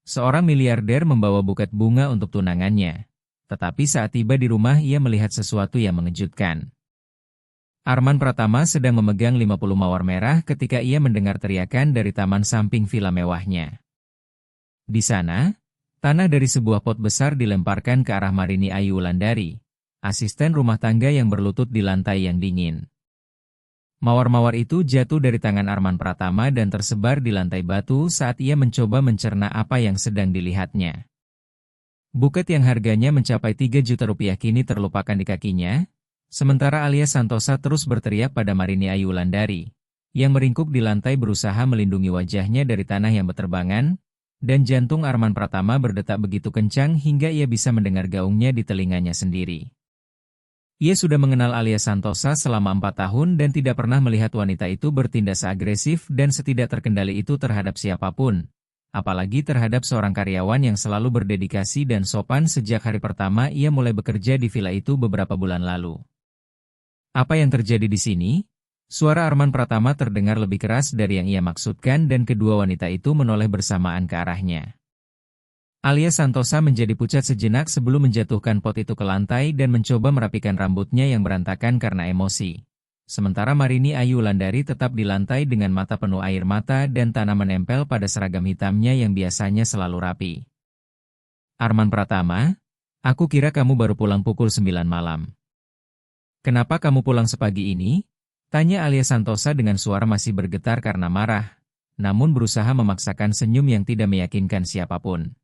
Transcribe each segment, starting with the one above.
Seorang miliarder membawa buket bunga untuk tunangannya. Tetapi saat tiba di rumah ia melihat sesuatu yang mengejutkan. Arman Pratama sedang memegang 50 mawar merah ketika ia mendengar teriakan dari taman samping villa mewahnya. Di sana, tanah dari sebuah pot besar dilemparkan ke arah Marini Ayu Wulandari, asisten rumah tangga yang berlutut di lantai yang dingin. Mawar-mawar itu jatuh dari tangan Arman Pratama dan tersebar di lantai batu saat ia mencoba mencerna apa yang sedang dilihatnya. Buket yang harganya mencapai 3 juta rupiah kini terlupakan di kakinya, sementara Alia Santosa terus berteriak pada Marini Ayu Wulandari, yang meringkuk di lantai berusaha melindungi wajahnya dari tanah yang berterbangan, dan jantung Arman Pratama berdetak begitu kencang hingga ia bisa mendengar gaungnya di telinganya sendiri. Ia sudah mengenal Alia Santosa selama 4 tahun dan tidak pernah melihat wanita itu bertindak seagresif dan setidak terkendali itu terhadap siapapun, apalagi terhadap seorang karyawan yang selalu berdedikasi dan sopan sejak hari pertama ia mulai bekerja di villa itu beberapa bulan lalu. Apa yang terjadi di sini? Suara Arman Pratama terdengar lebih keras dari yang ia maksudkan dan kedua wanita itu menoleh bersamaan ke arahnya. Alia Santosa menjadi pucat sejenak sebelum menjatuhkan pot itu ke lantai dan mencoba merapikan rambutnya yang berantakan karena emosi. Sementara Marini Ayu Wulandari tetap di lantai dengan mata penuh air mata dan tanah menempel pada seragam hitamnya yang biasanya selalu rapi. Arman Pratama, aku kira kamu baru pulang pukul 9 malam. Kenapa kamu pulang sepagi ini? Tanya Alia Santosa dengan suara masih bergetar karena marah, namun berusaha memaksakan senyum yang tidak meyakinkan siapapun.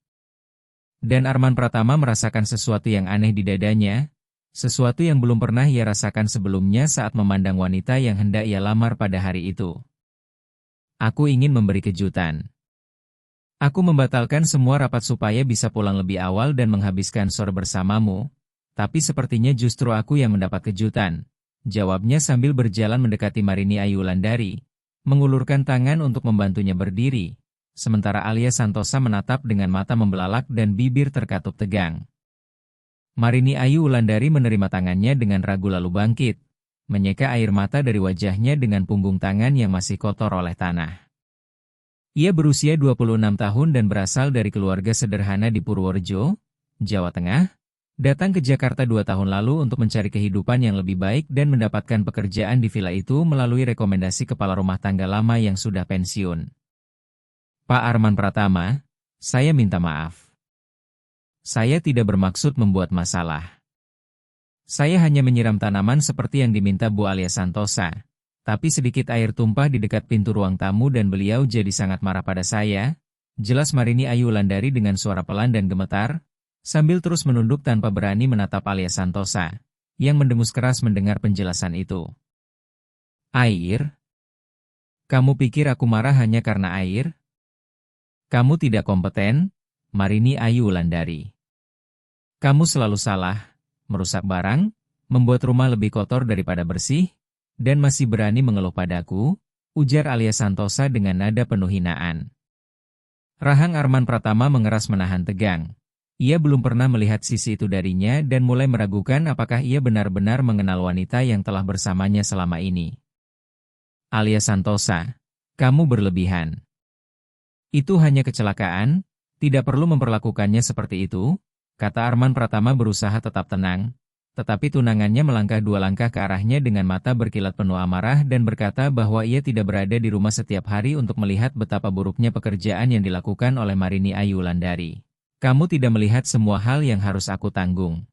Dan Arman Pratama merasakan sesuatu yang aneh di dadanya, sesuatu yang belum pernah ia rasakan sebelumnya saat memandang wanita yang hendak ia lamar pada hari itu. Aku ingin memberi kejutan. Aku membatalkan semua rapat supaya bisa pulang lebih awal dan menghabiskan sore bersamamu, tapi sepertinya justru aku yang mendapat kejutan, jawabnya sambil berjalan mendekati Marini Ayu Wulandari, mengulurkan tangan untuk membantunya berdiri. Sementara Alia Santosa menatap dengan mata membelalak dan bibir terkatup tegang. Marini Ayu Wulandari menerima tangannya dengan ragu lalu bangkit, menyeka air mata dari wajahnya dengan punggung tangan yang masih kotor oleh tanah. Ia berusia 26 tahun dan berasal dari keluarga sederhana di Purworejo, Jawa Tengah, datang ke Jakarta 2 tahun lalu untuk mencari kehidupan yang lebih baik dan mendapatkan pekerjaan di villa itu melalui rekomendasi kepala rumah tangga lama yang sudah pensiun. Pak Arman Pratama, saya minta maaf. Saya tidak bermaksud membuat masalah. Saya hanya menyiram tanaman seperti yang diminta Bu Alia Santosa, tapi sedikit air tumpah di dekat pintu ruang tamu dan beliau jadi sangat marah pada saya, jelas Marini Ayu Wulandari dengan suara pelan dan gemetar, sambil terus menunduk tanpa berani menatap Alia Santosa, yang mendengus keras mendengar penjelasan itu. Air? Kamu pikir aku marah hanya karena air? Kamu tidak kompeten, Marini Ayu Wulandari. Kamu selalu salah, merusak barang, membuat rumah lebih kotor daripada bersih, dan masih berani mengeluh padaku, ujar Alia Santosa dengan nada penuh hinaan. Rahang Arman Pratama mengeras menahan tegang. Ia belum pernah melihat sisi itu darinya dan mulai meragukan apakah ia benar-benar mengenal wanita yang telah bersamanya selama ini. Alia Santosa, kamu berlebihan. Itu hanya kecelakaan, tidak perlu memperlakukannya seperti itu, kata Arman Pratama berusaha tetap tenang, tetapi tunangannya melangkah 2 langkah ke arahnya dengan mata berkilat penuh amarah dan berkata bahwa ia tidak berada di rumah setiap hari untuk melihat betapa buruknya pekerjaan yang dilakukan oleh Marini Ayu Wulandari. Kamu tidak melihat semua hal yang harus aku tanggung.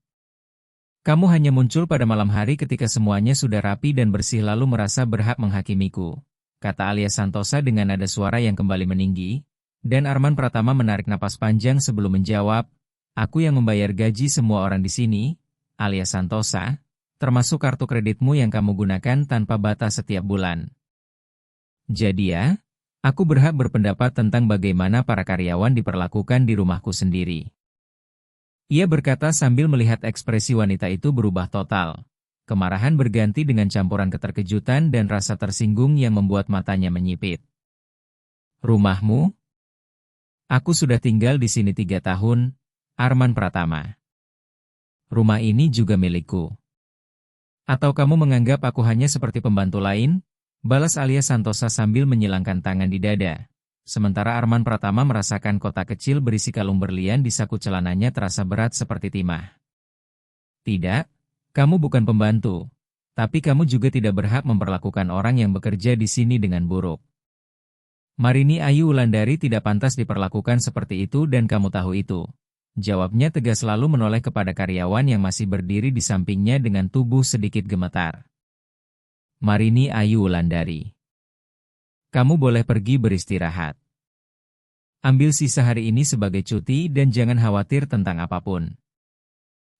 Kamu hanya muncul pada malam hari ketika semuanya sudah rapi dan bersih lalu merasa berhak menghakimiku, kata Alia Santosa dengan nada suara yang kembali meninggi, dan Arman Pratama menarik napas panjang sebelum menjawab, aku yang membayar gaji semua orang di sini, Alia Santosa, termasuk kartu kreditmu yang kamu gunakan tanpa batas setiap bulan. Jadi ya, aku berhak berpendapat tentang bagaimana para karyawan diperlakukan di rumahku sendiri. Ia berkata sambil melihat ekspresi wanita itu berubah total. Kemarahan berganti dengan campuran keterkejutan dan rasa tersinggung yang membuat matanya menyipit. Rumahmu? Aku sudah tinggal di sini 3 tahun, Arman Pratama. Rumah ini juga milikku. Atau kamu menganggap aku hanya seperti pembantu lain? Balas Alia Santosa sambil menyilangkan tangan di dada. Sementara Arman Pratama merasakan kotak kecil berisi kalung berlian di saku celananya terasa berat seperti timah. Tidak, kamu bukan pembantu. Tapi kamu juga tidak berhak memperlakukan orang yang bekerja di sini dengan buruk. Marini Ayu Wulandari tidak pantas diperlakukan seperti itu dan kamu tahu itu. Jawabnya tegas lalu menoleh kepada karyawan yang masih berdiri di sampingnya dengan tubuh sedikit gemetar. Marini Ayu Wulandari. Kamu boleh pergi beristirahat. Ambil sisa hari ini sebagai cuti dan jangan khawatir tentang apapun.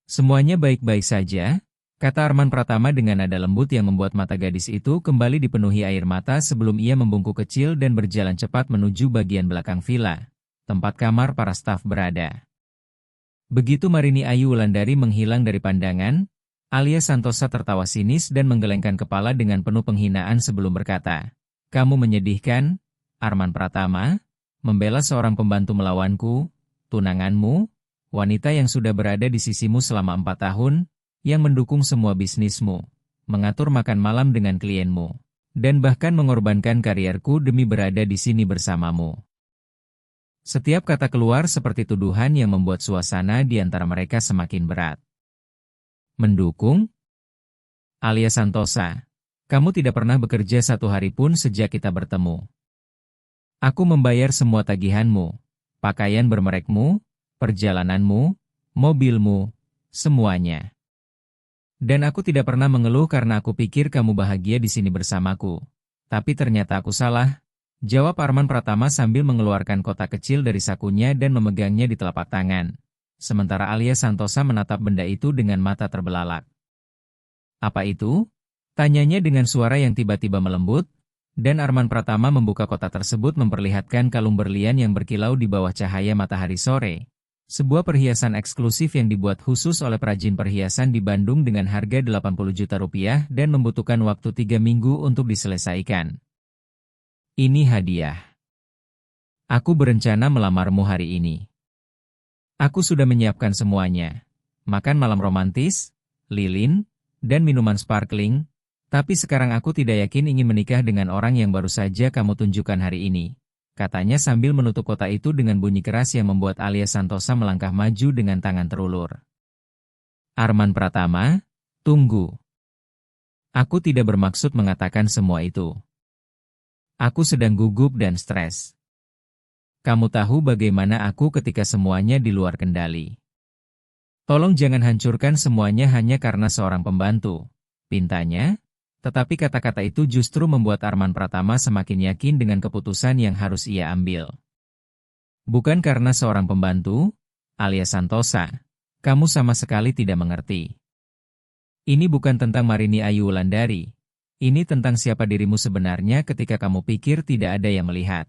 Semuanya baik-baik saja, kata Arman Pratama dengan nada lembut yang membuat mata gadis itu kembali dipenuhi air mata sebelum ia membungkuk kecil dan berjalan cepat menuju bagian belakang villa, tempat kamar para staf berada. Begitu Marini Ayu Wulandari menghilang dari pandangan, Alia Santosa tertawa sinis dan menggelengkan kepala dengan penuh penghinaan sebelum berkata, "Kamu menyedihkan, Arman Pratama, membela seorang pembantu melawanku, tunanganmu, wanita yang sudah berada di sisimu selama 4 tahun, yang mendukung semua bisnismu, mengatur makan malam dengan klienmu, dan bahkan mengorbankan karierku demi berada di sini bersamamu." Setiap kata keluar seperti tuduhan yang membuat suasana di antara mereka semakin berat. Mendukung? Alia Santosa, kamu tidak pernah bekerja 1 hari pun sejak kita bertemu. Aku membayar semua tagihanmu, pakaian bermerekmu, perjalananmu, mobilmu, semuanya. Dan aku tidak pernah mengeluh karena aku pikir kamu bahagia di sini bersamaku. Tapi ternyata aku salah. Jawab Arman Pratama sambil mengeluarkan kotak kecil dari sakunya dan memegangnya di telapak tangan. Sementara Alia Santosa menatap benda itu dengan mata terbelalak. Apa itu? Tanyanya dengan suara yang tiba-tiba melembut, dan Arman Pratama membuka kotak tersebut memperlihatkan kalung berlian yang berkilau di bawah cahaya matahari sore. Sebuah perhiasan eksklusif yang dibuat khusus oleh perajin perhiasan di Bandung dengan harga 80 juta rupiah dan membutuhkan waktu 3 minggu untuk diselesaikan. Ini hadiah. Aku berencana melamarmu hari ini. Aku sudah menyiapkan semuanya. Makan malam romantis, lilin, dan minuman sparkling. Tapi sekarang aku tidak yakin ingin menikah dengan orang yang baru saja kamu tunjukkan hari ini. Katanya sambil menutup kotak itu dengan bunyi keras yang membuat Alia Santosa melangkah maju dengan tangan terulur. Arman Pratama, tunggu. Aku tidak bermaksud mengatakan semua itu. Aku sedang gugup dan stres. Kamu tahu bagaimana aku ketika semuanya di luar kendali. Tolong jangan hancurkan semuanya hanya karena seorang pembantu, pintanya. Tetapi kata-kata itu justru membuat Arman Pratama semakin yakin dengan keputusan yang harus ia ambil. Bukan karena seorang pembantu, Alia Santosa, kamu sama sekali tidak mengerti. Ini bukan tentang Marini Ayu Wulandari. Ini tentang siapa dirimu sebenarnya ketika kamu pikir tidak ada yang melihat.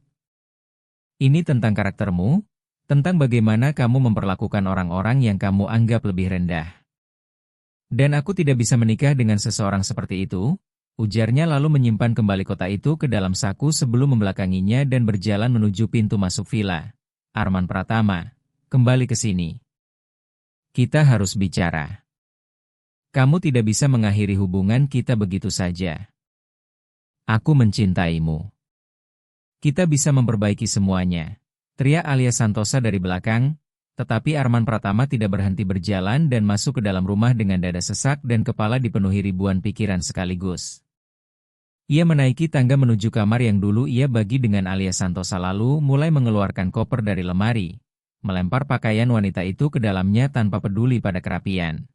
Ini tentang karaktermu, tentang bagaimana kamu memperlakukan orang-orang yang kamu anggap lebih rendah. Dan aku tidak bisa menikah dengan seseorang seperti itu, ujarnya lalu menyimpan kembali kotak itu ke dalam saku sebelum membelakanginya dan berjalan menuju pintu masuk villa. Arman Pratama, kembali ke sini. Kita harus bicara. Kamu tidak bisa mengakhiri hubungan kita begitu saja. Aku mencintaimu. Kita bisa memperbaiki semuanya, teriak Alia Santosa dari belakang, tetapi Arman Pratama tidak berhenti berjalan dan masuk ke dalam rumah dengan dada sesak dan kepala dipenuhi ribuan pikiran sekaligus. Ia menaiki tangga menuju kamar yang dulu ia bagi dengan Alia Santosa lalu mulai mengeluarkan koper dari lemari, melempar pakaian wanita itu ke dalamnya tanpa peduli pada kerapian.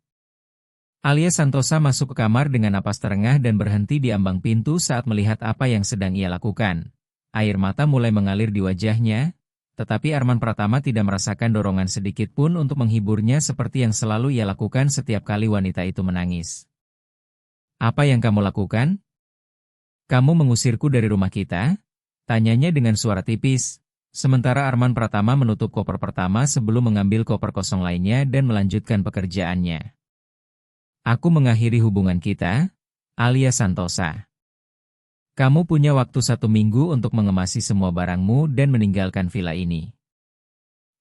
Alia Santosa masuk ke kamar dengan napas terengah dan berhenti di ambang pintu saat melihat apa yang sedang ia lakukan. Air mata mulai mengalir di wajahnya, tetapi Arman Pratama tidak merasakan dorongan sedikit pun untuk menghiburnya seperti yang selalu ia lakukan setiap kali wanita itu menangis. Apa yang kamu lakukan? Kamu mengusirku dari rumah kita? Tanyanya dengan suara tipis, sementara Arman Pratama menutup koper pertama sebelum mengambil koper kosong lainnya dan melanjutkan pekerjaannya. Aku mengakhiri hubungan kita, Alia Santosa. Kamu punya waktu 1 minggu untuk mengemasi semua barangmu dan meninggalkan villa ini.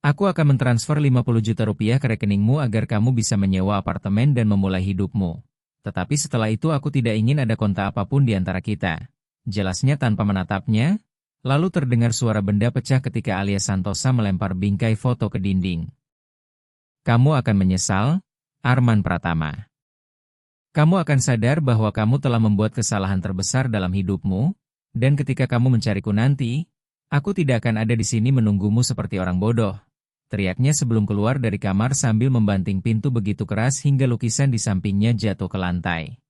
Aku akan mentransfer 50 juta rupiah ke rekeningmu agar kamu bisa menyewa apartemen dan memulai hidupmu. Tetapi setelah itu aku tidak ingin ada kontak apapun di antara kita. Jelasnya tanpa menatapnya, Lalu terdengar suara benda pecah ketika Alia Santosa melempar bingkai foto ke dinding. Kamu akan menyesal, Arman Pratama. Kamu akan sadar bahwa kamu telah membuat kesalahan terbesar dalam hidupmu, dan ketika kamu mencariku nanti, aku tidak akan ada di sini menunggumu seperti orang bodoh. Teriaknya sebelum keluar dari kamar sambil membanting pintu begitu keras hingga lukisan di sampingnya jatuh ke lantai.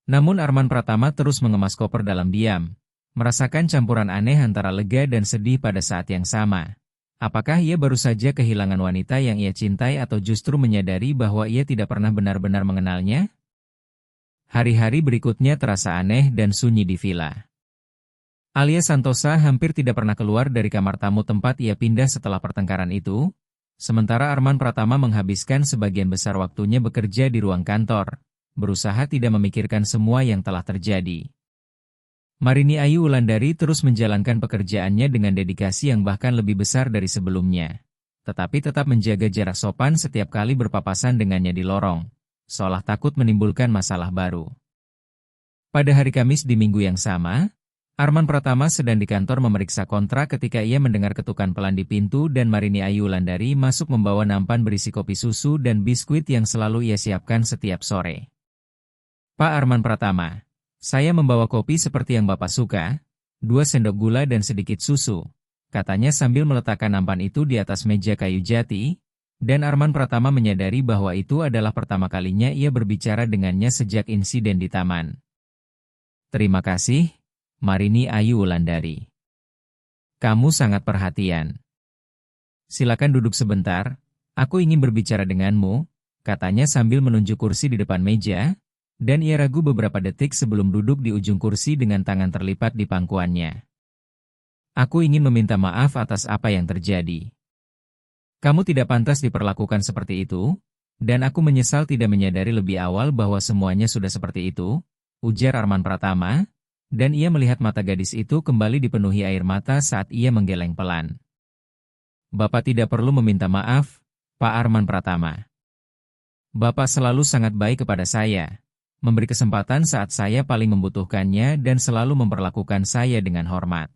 Namun Arman Pratama terus mengemas koper dalam diam, merasakan campuran aneh antara lega dan sedih pada saat yang sama. Apakah ia baru saja kehilangan wanita yang ia cintai atau justru menyadari bahwa ia tidak pernah benar-benar mengenalnya? Hari-hari berikutnya terasa aneh dan sunyi di villa. Alia Santosa hampir tidak pernah keluar dari kamar tamu tempat ia pindah setelah pertengkaran itu, sementara Arman Pratama menghabiskan sebagian besar waktunya bekerja di ruang kantor, berusaha tidak memikirkan semua yang telah terjadi. Marini Ayu Wulandari terus menjalankan pekerjaannya dengan dedikasi yang bahkan lebih besar dari sebelumnya, tetapi tetap menjaga jarak sopan setiap kali berpapasan dengannya di lorong, seolah takut menimbulkan masalah baru. Pada hari Kamis di minggu yang sama, Arman Pratama sedang di kantor memeriksa kontrak ketika ia mendengar ketukan pelan di pintu dan Marini Ayu Wulandari masuk membawa nampan berisi kopi susu dan biskuit yang selalu ia siapkan setiap sore. Pak Arman Pratama, saya membawa kopi seperti yang Bapak suka, 2 sendok gula dan sedikit susu, katanya sambil meletakkan nampan itu di atas meja kayu jati, dan Arman Pratama menyadari bahwa itu adalah pertama kalinya ia berbicara dengannya sejak insiden di taman. Terima kasih, Marini Ayu Wulandari. Kamu sangat perhatian. Silakan duduk sebentar, aku ingin berbicara denganmu, katanya sambil menunjuk kursi di depan meja, dan ia ragu beberapa detik sebelum duduk di ujung kursi dengan tangan terlipat di pangkuannya. Aku ingin meminta maaf atas apa yang terjadi. Kamu tidak pantas diperlakukan seperti itu, dan aku menyesal tidak menyadari lebih awal bahwa semuanya sudah seperti itu, ujar Arman Pratama, dan ia melihat mata gadis itu kembali dipenuhi air mata saat ia menggeleng pelan. Bapak tidak perlu meminta maaf, Pak Arman Pratama. Bapak selalu sangat baik kepada saya, memberi kesempatan saat saya paling membutuhkannya dan selalu memperlakukan saya dengan hormat.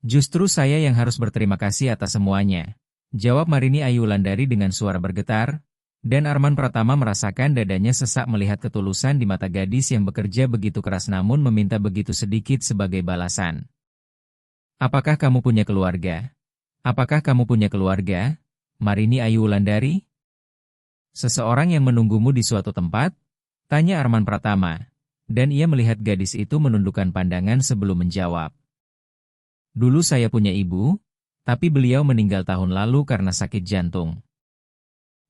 Justru saya yang harus berterima kasih atas semuanya, jawab Marini Ayu Wulandari dengan suara bergetar, dan Arman Pratama merasakan dadanya sesak melihat ketulusan di mata gadis yang bekerja begitu keras namun meminta begitu sedikit sebagai balasan. Apakah kamu punya keluarga? Apakah kamu punya keluarga, Marini Ayu Wulandari? Seseorang yang menunggumu di suatu tempat? Tanya Arman Pratama, dan ia melihat gadis itu menundukkan pandangan sebelum menjawab. Dulu saya punya ibu, tapi beliau meninggal tahun lalu karena sakit jantung.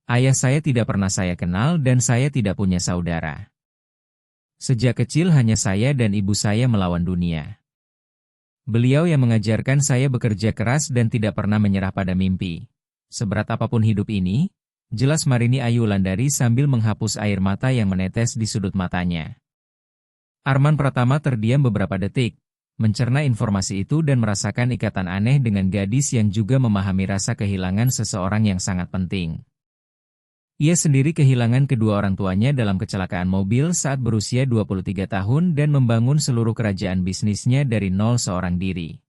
Ayah saya tidak pernah saya kenal dan saya tidak punya saudara. Sejak kecil hanya saya dan ibu saya melawan dunia. Beliau yang mengajarkan saya bekerja keras dan tidak pernah menyerah pada mimpi. Seberat apapun hidup ini, jelas Marini Ayu Wulandari sambil menghapus air mata yang menetes di sudut matanya. Arman Pratama terdiam beberapa detik, mencerna informasi itu dan merasakan ikatan aneh dengan gadis yang juga memahami rasa kehilangan seseorang yang sangat penting. Ia sendiri kehilangan kedua orang tuanya dalam kecelakaan mobil saat berusia 23 tahun dan membangun seluruh kerajaan bisnisnya dari nol seorang diri.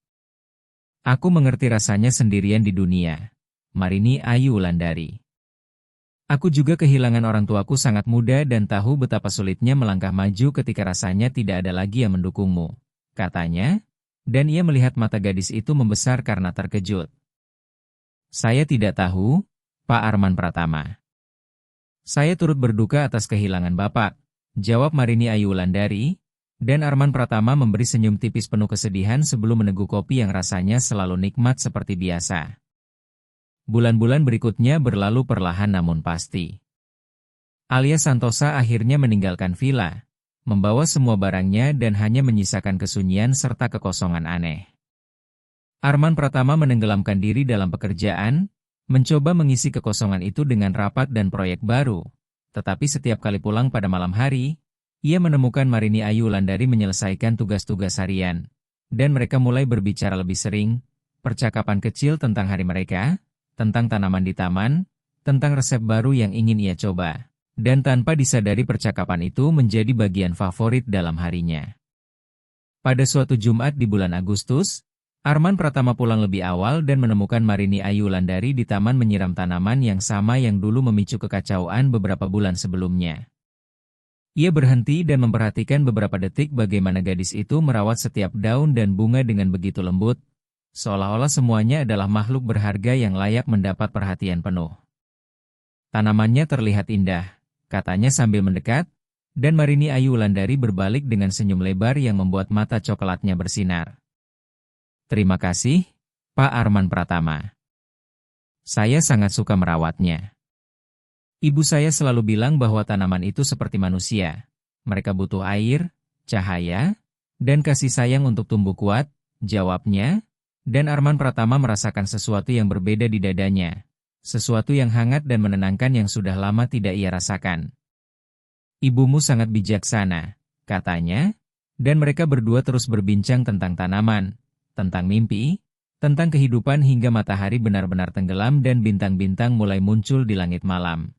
Aku mengerti rasanya sendirian di dunia, Marini Ayu Wulandari. Aku juga kehilangan orang tuaku sangat muda dan tahu betapa sulitnya melangkah maju ketika rasanya tidak ada lagi yang mendukungmu, katanya, dan ia melihat mata gadis itu membesar karena terkejut. Saya tidak tahu, Pak Arman Pratama. Saya turut berduka atas kehilangan Bapak, jawab Marini Ayu Wulandari, dan Arman Pratama memberi senyum tipis penuh kesedihan sebelum meneguk kopi yang rasanya selalu nikmat seperti biasa. Bulan-bulan berikutnya berlalu perlahan namun pasti. Alia Santosa akhirnya meninggalkan villa, membawa semua barangnya dan hanya menyisakan kesunyian serta kekosongan aneh. Arman Pratama menenggelamkan diri dalam pekerjaan, mencoba mengisi kekosongan itu dengan rapat dan proyek baru, tetapi setiap kali pulang pada malam hari, ia menemukan Marini Ayu Wulandari menyelesaikan tugas-tugas harian, dan mereka mulai berbicara lebih sering, percakapan kecil tentang hari mereka, tentang tanaman di taman, tentang resep baru yang ingin ia coba, dan tanpa disadari percakapan itu menjadi bagian favorit dalam harinya. Pada suatu Jumat di bulan Agustus, Arman Pratama pulang lebih awal dan menemukan Marini Ayu Wulandari di taman menyiram tanaman yang sama yang dulu memicu kekacauan beberapa bulan sebelumnya. Ia berhenti dan memperhatikan beberapa detik bagaimana gadis itu merawat setiap daun dan bunga dengan begitu lembut, seolah-olah semuanya adalah makhluk berharga yang layak mendapat perhatian penuh. Tanamannya terlihat indah, katanya sambil mendekat, dan Marini Ayu Wulandari berbalik dengan senyum lebar yang membuat mata coklatnya bersinar. Terima kasih, Pak Arman Pratama. Saya sangat suka merawatnya. Ibu saya selalu bilang bahwa tanaman itu seperti manusia. Mereka butuh air, cahaya, dan kasih sayang untuk tumbuh kuat, jawabnya, dan Arman Pratama merasakan sesuatu yang berbeda di dadanya. Sesuatu yang hangat dan menenangkan yang sudah lama tidak ia rasakan. Ibumu sangat bijaksana, katanya, dan mereka berdua terus berbincang tentang tanaman, tentang mimpi, tentang kehidupan hingga matahari benar-benar tenggelam dan bintang-bintang mulai muncul di langit malam.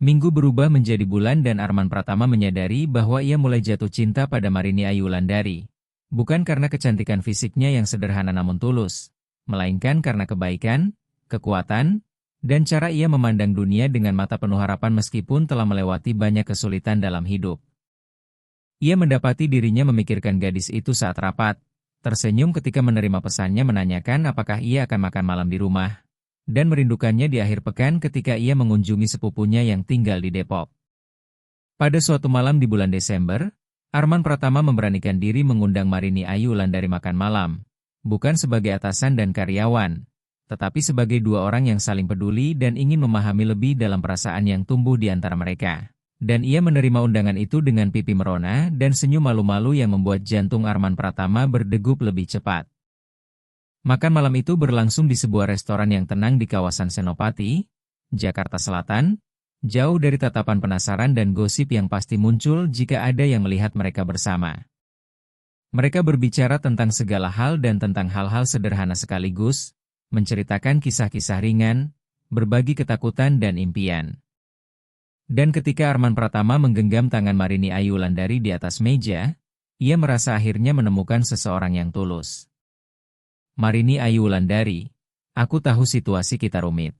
Minggu berubah menjadi bulan dan Arman Pratama menyadari bahwa ia mulai jatuh cinta pada Marini Ayu Wulandari. Bukan karena kecantikan fisiknya yang sederhana namun tulus, melainkan karena kebaikan, kekuatan, dan cara ia memandang dunia dengan mata penuh harapan meskipun telah melewati banyak kesulitan dalam hidup. Ia mendapati dirinya memikirkan gadis itu saat rapat, tersenyum ketika menerima pesannya menanyakan apakah ia akan makan malam di rumah, dan merindukannya di akhir pekan ketika ia mengunjungi sepupunya yang tinggal di Depok. Pada suatu malam di bulan Desember, Arman Pratama memberanikan diri mengundang Marini Ayu Wulandari makan malam, bukan sebagai atasan dan karyawan, tetapi sebagai dua orang yang saling peduli dan ingin memahami lebih dalam perasaan yang tumbuh di antara mereka. Dan ia menerima undangan itu dengan pipi merona dan senyum malu-malu yang membuat jantung Arman Pratama berdegup lebih cepat. Makan malam itu berlangsung di sebuah restoran yang tenang di kawasan Senopati, Jakarta Selatan, jauh dari tatapan penasaran dan gosip yang pasti muncul jika ada yang melihat mereka bersama. Mereka berbicara tentang segala hal dan tentang hal-hal sederhana sekaligus, menceritakan kisah-kisah ringan, berbagi ketakutan dan impian. Dan ketika Arman Pratama menggenggam tangan Marini Ayu Wulandari di atas meja, ia merasa akhirnya menemukan seseorang yang tulus. Marini Ayu Wulandari, aku tahu situasi kita rumit.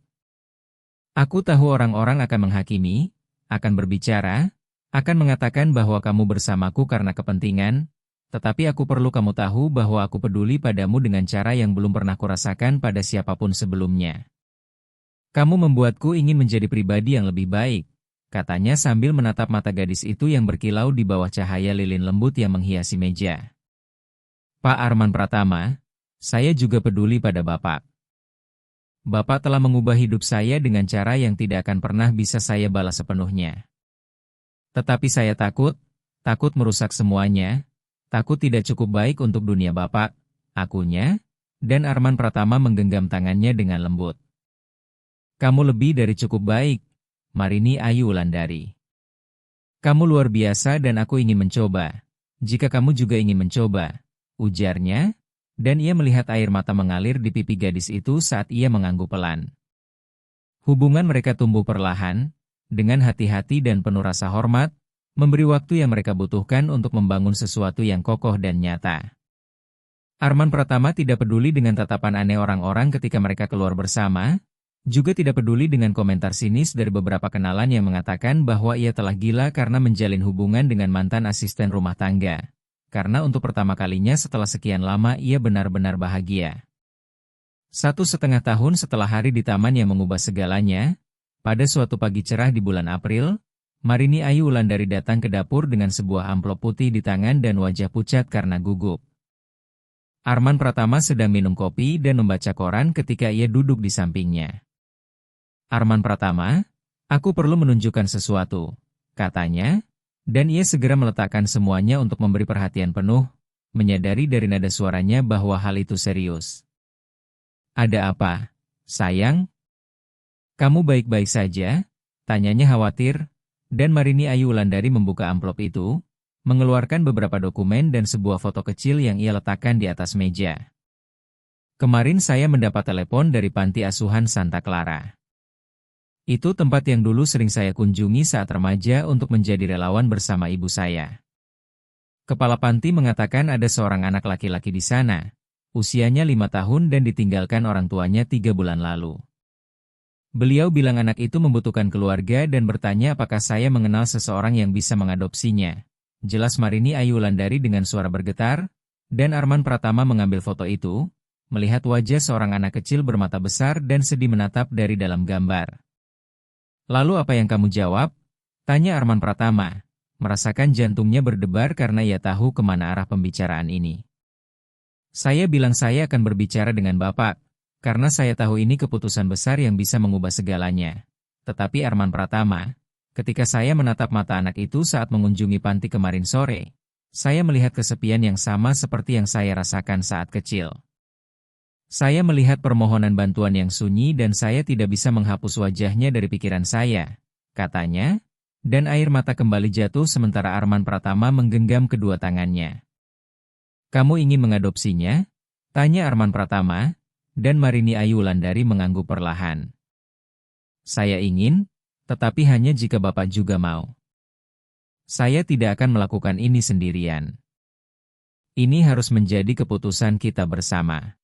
Aku tahu orang-orang akan menghakimi, akan berbicara, akan mengatakan bahwa kamu bersamaku karena kepentingan, tetapi aku perlu kamu tahu bahwa aku peduli padamu dengan cara yang belum pernah kurasakan pada siapapun sebelumnya. Kamu membuatku ingin menjadi pribadi yang lebih baik, katanya sambil menatap mata gadis itu yang berkilau di bawah cahaya lilin lembut yang menghiasi meja. Pak Arman Pratama, saya juga peduli pada Bapak. Bapak telah mengubah hidup saya dengan cara yang tidak akan pernah bisa saya balas sepenuhnya. Tetapi saya takut merusak semuanya, takut tidak cukup baik untuk dunia Bapak, akunya, dan Arman Pratama menggenggam tangannya dengan lembut. Kamu lebih dari cukup baik, Marini Ayu Wulandari. Kamu luar biasa dan aku ingin mencoba. Jika kamu juga ingin mencoba, ujarnya, dan ia melihat air mata mengalir di pipi gadis itu saat ia mengangguk pelan. Hubungan mereka tumbuh perlahan, dengan hati-hati dan penuh rasa hormat, memberi waktu yang mereka butuhkan untuk membangun sesuatu yang kokoh dan nyata. Arman Pratama tidak peduli dengan tatapan aneh orang-orang ketika mereka keluar bersama, juga tidak peduli dengan komentar sinis dari beberapa kenalan yang mengatakan bahwa ia telah gila karena menjalin hubungan dengan mantan asisten rumah tangga. Karena untuk pertama kalinya setelah sekian lama ia benar-benar bahagia. 1,5 tahun setelah hari di taman yang mengubah segalanya, pada suatu pagi cerah di bulan April, Marini Ayu Wulandari datang ke dapur dengan sebuah amplop putih di tangan dan wajah pucat karena gugup. Arman Pratama sedang minum kopi dan membaca koran ketika ia duduk di sampingnya. Arman Pratama, aku perlu menunjukkan sesuatu, katanya, dan ia segera meletakkan semuanya untuk memberi perhatian penuh, menyadari dari nada suaranya bahwa hal itu serius. Ada apa, sayang? Kamu baik-baik saja? Tanyanya khawatir, dan Marini Ayu Wulandari membuka amplop itu, mengeluarkan beberapa dokumen dan sebuah foto kecil yang ia letakkan di atas meja. Kemarin saya mendapat telepon dari panti asuhan Santa Clara. Itu tempat yang dulu sering saya kunjungi saat remaja untuk menjadi relawan bersama ibu saya. Kepala panti mengatakan ada seorang anak laki-laki di sana. Usianya 5 tahun dan ditinggalkan orang tuanya 3 bulan lalu. Beliau bilang anak itu membutuhkan keluarga dan bertanya apakah saya mengenal seseorang yang bisa mengadopsinya. Jelas Marini Ayu Wulandari dengan suara bergetar, dan Arman Pratama mengambil foto itu, melihat wajah seorang anak kecil bermata besar dan sedih menatap dari dalam gambar. Lalu apa yang kamu jawab? Tanya Arman Pratama, merasakan jantungnya berdebar karena ia tahu kemana arah pembicaraan ini. Saya bilang saya akan berbicara dengan Bapak, karena saya tahu ini keputusan besar yang bisa mengubah segalanya. Tetapi Arman Pratama, ketika saya menatap mata anak itu saat mengunjungi panti kemarin sore, saya melihat kesepian yang sama seperti yang saya rasakan saat kecil. Saya melihat permohonan bantuan yang sunyi dan saya tidak bisa menghapus wajahnya dari pikiran saya, katanya, dan air mata kembali jatuh sementara Arman Pratama menggenggam kedua tangannya. Kamu ingin mengadopsinya? Tanya Arman Pratama, dan Marini Ayu Wulandari mengangguk perlahan. Saya ingin, tetapi hanya jika Bapak juga mau. Saya tidak akan melakukan ini sendirian. Ini harus menjadi keputusan kita bersama.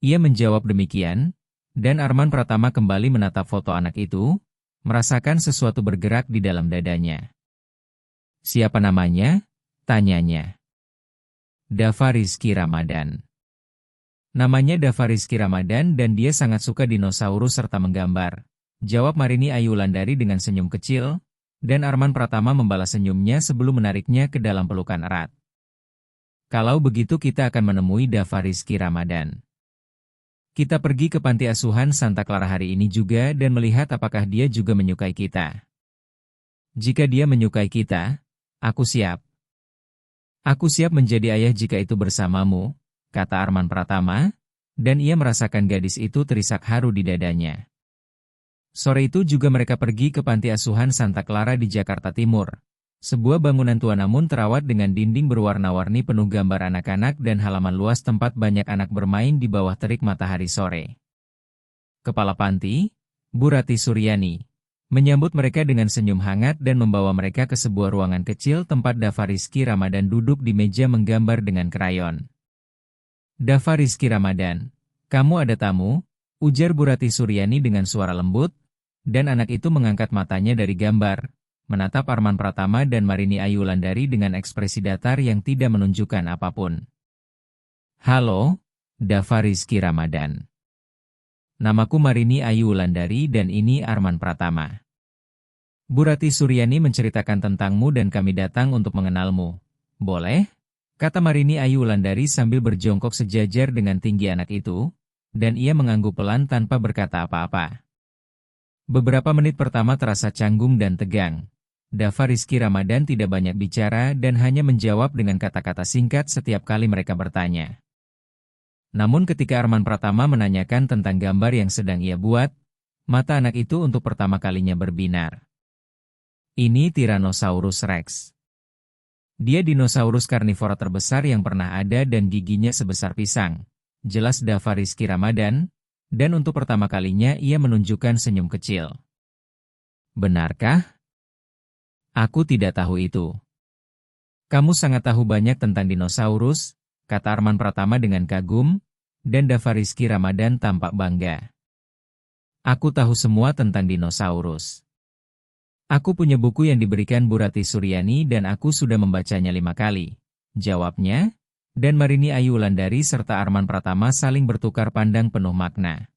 Ia menjawab demikian, dan Arman Pratama kembali menatap foto anak itu, merasakan sesuatu bergerak di dalam dadanya. Siapa namanya? Tanyanya. Dava Rizky Ramadan. Namanya Dava Rizky Ramadan dan dia sangat suka dinosaurus serta menggambar. Jawab Marini Ayu Wulandari dengan senyum kecil, dan Arman Pratama membalas senyumnya sebelum menariknya ke dalam pelukan erat. Kalau begitu kita akan menemui Dava Rizky Ramadan. Kita pergi ke panti asuhan Santa Clara hari ini juga dan melihat apakah dia juga menyukai kita. Jika dia menyukai kita, aku siap. Aku siap menjadi ayah jika itu bersamamu, kata Arman Pratama, dan ia merasakan gadis itu terisak haru di dadanya. Sore itu juga mereka pergi ke panti asuhan Santa Clara di Jakarta Timur. Sebuah bangunan tua namun terawat dengan dinding berwarna-warni penuh gambar anak-anak dan halaman luas tempat banyak anak bermain di bawah terik matahari sore. Kepala panti, Bu Rati Suryani, menyambut mereka dengan senyum hangat dan membawa mereka ke sebuah ruangan kecil tempat Dava Rizky Ramadan duduk di meja menggambar dengan krayon. Dava Rizky Ramadan, kamu ada tamu, ujar Bu Rati Suryani dengan suara lembut, dan anak itu mengangkat matanya dari gambar, menatap Arman Pratama dan Marini Ayu Wulandari dengan ekspresi datar yang tidak menunjukkan apapun. Halo, Dava Rizky Ramadan. Namaku Marini Ayu Wulandari dan ini Arman Pratama. Bu Rati Suryani menceritakan tentangmu dan kami datang untuk mengenalmu. Boleh? Kata Marini Ayu Wulandari sambil berjongkok sejajar dengan tinggi anak itu, dan ia mengangguk pelan tanpa berkata apa-apa. Beberapa menit pertama terasa canggung dan tegang. Dava Rizky Ramadan tidak banyak bicara dan hanya menjawab dengan kata-kata singkat setiap kali mereka bertanya. Namun ketika Arman Pratama menanyakan tentang gambar yang sedang ia buat, mata anak itu untuk pertama kalinya berbinar. Ini Tyrannosaurus Rex. Dia dinosaurus karnivora terbesar yang pernah ada dan giginya sebesar pisang. Jelas Dava Rizky Ramadan, dan untuk pertama kalinya ia menunjukkan senyum kecil. Benarkah? Aku tidak tahu itu. Kamu sangat tahu banyak tentang dinosaurus, kata Arman Pratama dengan kagum, dan Dava Rizky Ramadan tampak bangga. Aku tahu semua tentang dinosaurus. Aku punya buku yang diberikan Bu Rati Suryani dan aku sudah membacanya 5 kali. Jawabnya, dan Marini Ayu Wulandari serta Arman Pratama saling bertukar pandang penuh makna.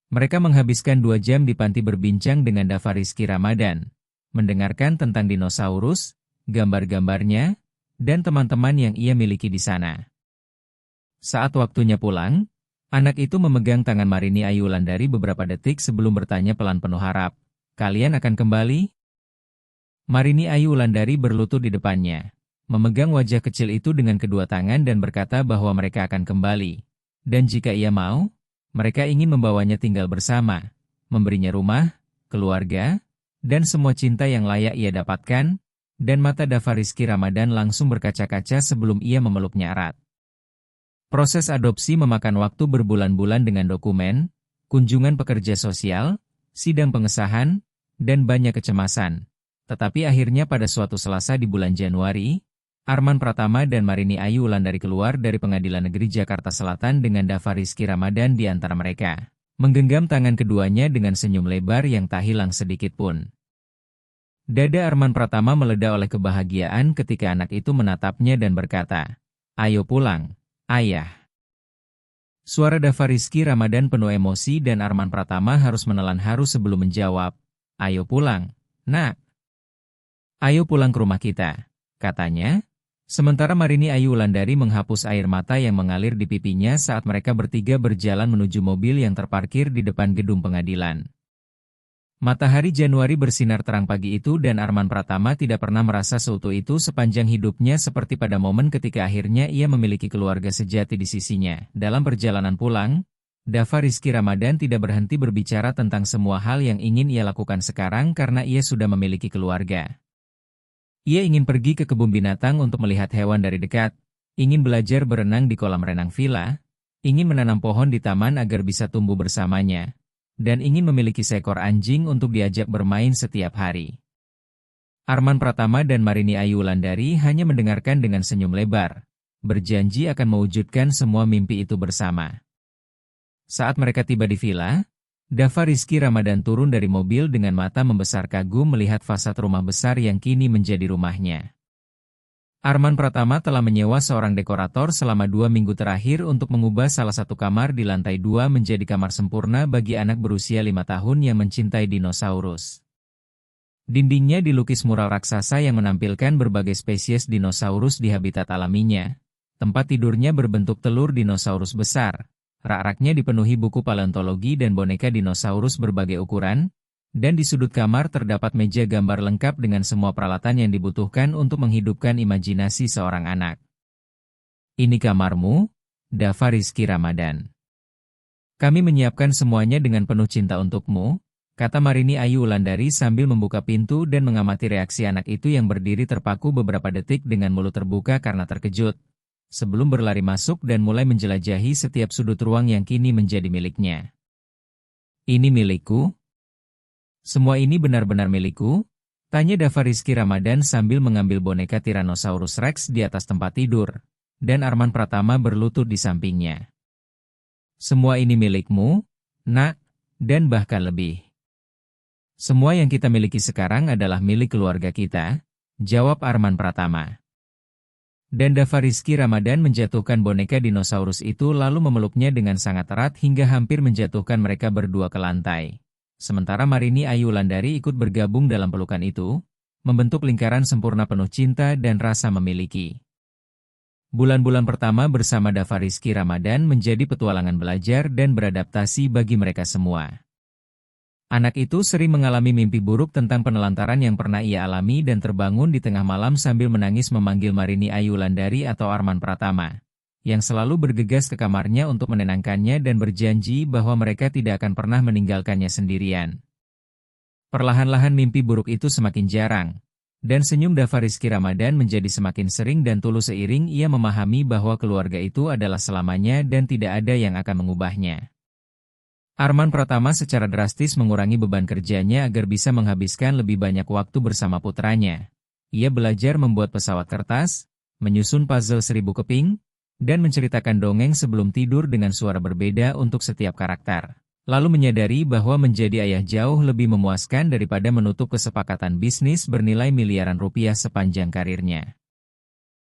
Mereka menghabiskan 2 jam di panti berbincang dengan Dava Rizky Ramadan, mendengarkan tentang dinosaurus, gambar-gambarnya, dan teman-teman yang ia miliki di sana. Saat waktunya pulang, anak itu memegang tangan Marini Ayu Wulandari beberapa detik sebelum bertanya pelan penuh harap, "Kalian akan kembali?" Marini Ayu Wulandari berlutut di depannya, memegang wajah kecil itu dengan kedua tangan dan berkata bahwa mereka akan kembali. Dan jika ia mau, mereka ingin membawanya tinggal bersama, memberinya rumah, keluarga, dan semua cinta yang layak ia dapatkan, dan mata Dava Rizky Ramadan langsung berkaca-kaca sebelum ia memeluknya erat. Proses adopsi memakan waktu berbulan-bulan dengan dokumen, kunjungan pekerja sosial, sidang pengesahan, dan banyak kecemasan. Tetapi akhirnya pada suatu Selasa di bulan Januari, Arman Pratama dan Marini Ayu Wulandari keluar dari Pengadilan Negeri Jakarta Selatan dengan Dava Rizky Ramadan di antara mereka. Menggenggam tangan keduanya dengan senyum lebar yang tak hilang sedikit pun. Dada Arman Pratama meledak oleh kebahagiaan ketika anak itu menatapnya dan berkata, "Ayo pulang, ayah." Suara Dava Rizky Ramadan penuh emosi dan Arman Pratama harus menelan haru sebelum menjawab, "Ayo pulang, nak. Ayo pulang ke rumah kita," katanya. Sementara Marini Ayu Wulandari menghapus air mata yang mengalir di pipinya saat mereka bertiga berjalan menuju mobil yang terparkir di depan gedung pengadilan. Matahari Januari bersinar terang pagi itu dan Arman Pratama tidak pernah merasa seutuh itu sepanjang hidupnya seperti pada momen ketika akhirnya ia memiliki keluarga sejati di sisinya. Dalam perjalanan pulang, Dava Rizky Ramadan tidak berhenti berbicara tentang semua hal yang ingin ia lakukan sekarang karena ia sudah memiliki keluarga. Ia ingin pergi ke kebun binatang untuk melihat hewan dari dekat, ingin belajar berenang di kolam renang villa, ingin menanam pohon di taman agar bisa tumbuh bersamanya, dan ingin memiliki seekor anjing untuk diajak bermain setiap hari. Arman Pratama dan Marini Ayu Wulandari hanya mendengarkan dengan senyum lebar, berjanji akan mewujudkan semua mimpi itu bersama. Saat mereka tiba di villa, Dava Rizky Ramadan turun dari mobil dengan mata membesar kagum melihat fasad rumah besar yang kini menjadi rumahnya. Arman Pratama telah menyewa seorang dekorator selama 2 minggu terakhir untuk mengubah salah satu kamar di lantai 2 menjadi kamar sempurna bagi anak berusia 5 tahun yang mencintai dinosaurus. Dindingnya dilukis mural raksasa yang menampilkan berbagai spesies dinosaurus di habitat alaminya. Tempat tidurnya berbentuk telur dinosaurus besar. Rak-raknya dipenuhi buku paleontologi dan boneka dinosaurus berbagai ukuran, dan di sudut kamar terdapat meja gambar lengkap dengan semua peralatan yang dibutuhkan untuk menghidupkan imajinasi seorang anak. "Ini kamarmu, Dava Rizky Ramadan. Kami menyiapkan semuanya dengan penuh cinta untukmu," kata Marini Ayu Wulandari sambil membuka pintu dan mengamati reaksi anak itu yang berdiri terpaku beberapa detik dengan mulut terbuka karena terkejut, sebelum berlari masuk dan mulai menjelajahi setiap sudut ruang yang kini menjadi miliknya. "Ini milikku? Semua ini benar-benar milikku?" tanya Dava Rizky Ramadan sambil mengambil boneka Tyrannosaurus Rex di atas tempat tidur, dan Arman Pratama berlutut di sampingnya. "Semua ini milikmu, nak, dan bahkan lebih. Semua yang kita miliki sekarang adalah milik keluarga kita," jawab Arman Pratama. Dan Dava Rizky Ramadan menjatuhkan boneka dinosaurus itu lalu memeluknya dengan sangat erat hingga hampir menjatuhkan mereka berdua ke lantai. Sementara Marini Ayu Wulandari ikut bergabung dalam pelukan itu, membentuk lingkaran sempurna penuh cinta dan rasa memiliki. Bulan-bulan pertama bersama Dava Rizky Ramadan menjadi petualangan belajar dan beradaptasi bagi mereka semua. Anak itu sering mengalami mimpi buruk tentang penelantaran yang pernah ia alami dan terbangun di tengah malam sambil menangis memanggil Marini Ayu Wulandari atau Arman Pratama, yang selalu bergegas ke kamarnya untuk menenangkannya dan berjanji bahwa mereka tidak akan pernah meninggalkannya sendirian. Perlahan-lahan mimpi buruk itu semakin jarang, dan senyum Dava Rizky Ramadan menjadi semakin sering dan tulus seiring ia memahami bahwa keluarga itu adalah selamanya dan tidak ada yang akan mengubahnya. Arman Pratama secara drastis mengurangi beban kerjanya agar bisa menghabiskan lebih banyak waktu bersama putranya. Ia belajar membuat pesawat kertas, menyusun puzzle 1000 keping, dan menceritakan dongeng sebelum tidur dengan suara berbeda untuk setiap karakter. Lalu menyadari bahwa menjadi ayah jauh lebih memuaskan daripada menutup kesepakatan bisnis bernilai miliaran rupiah sepanjang karirnya.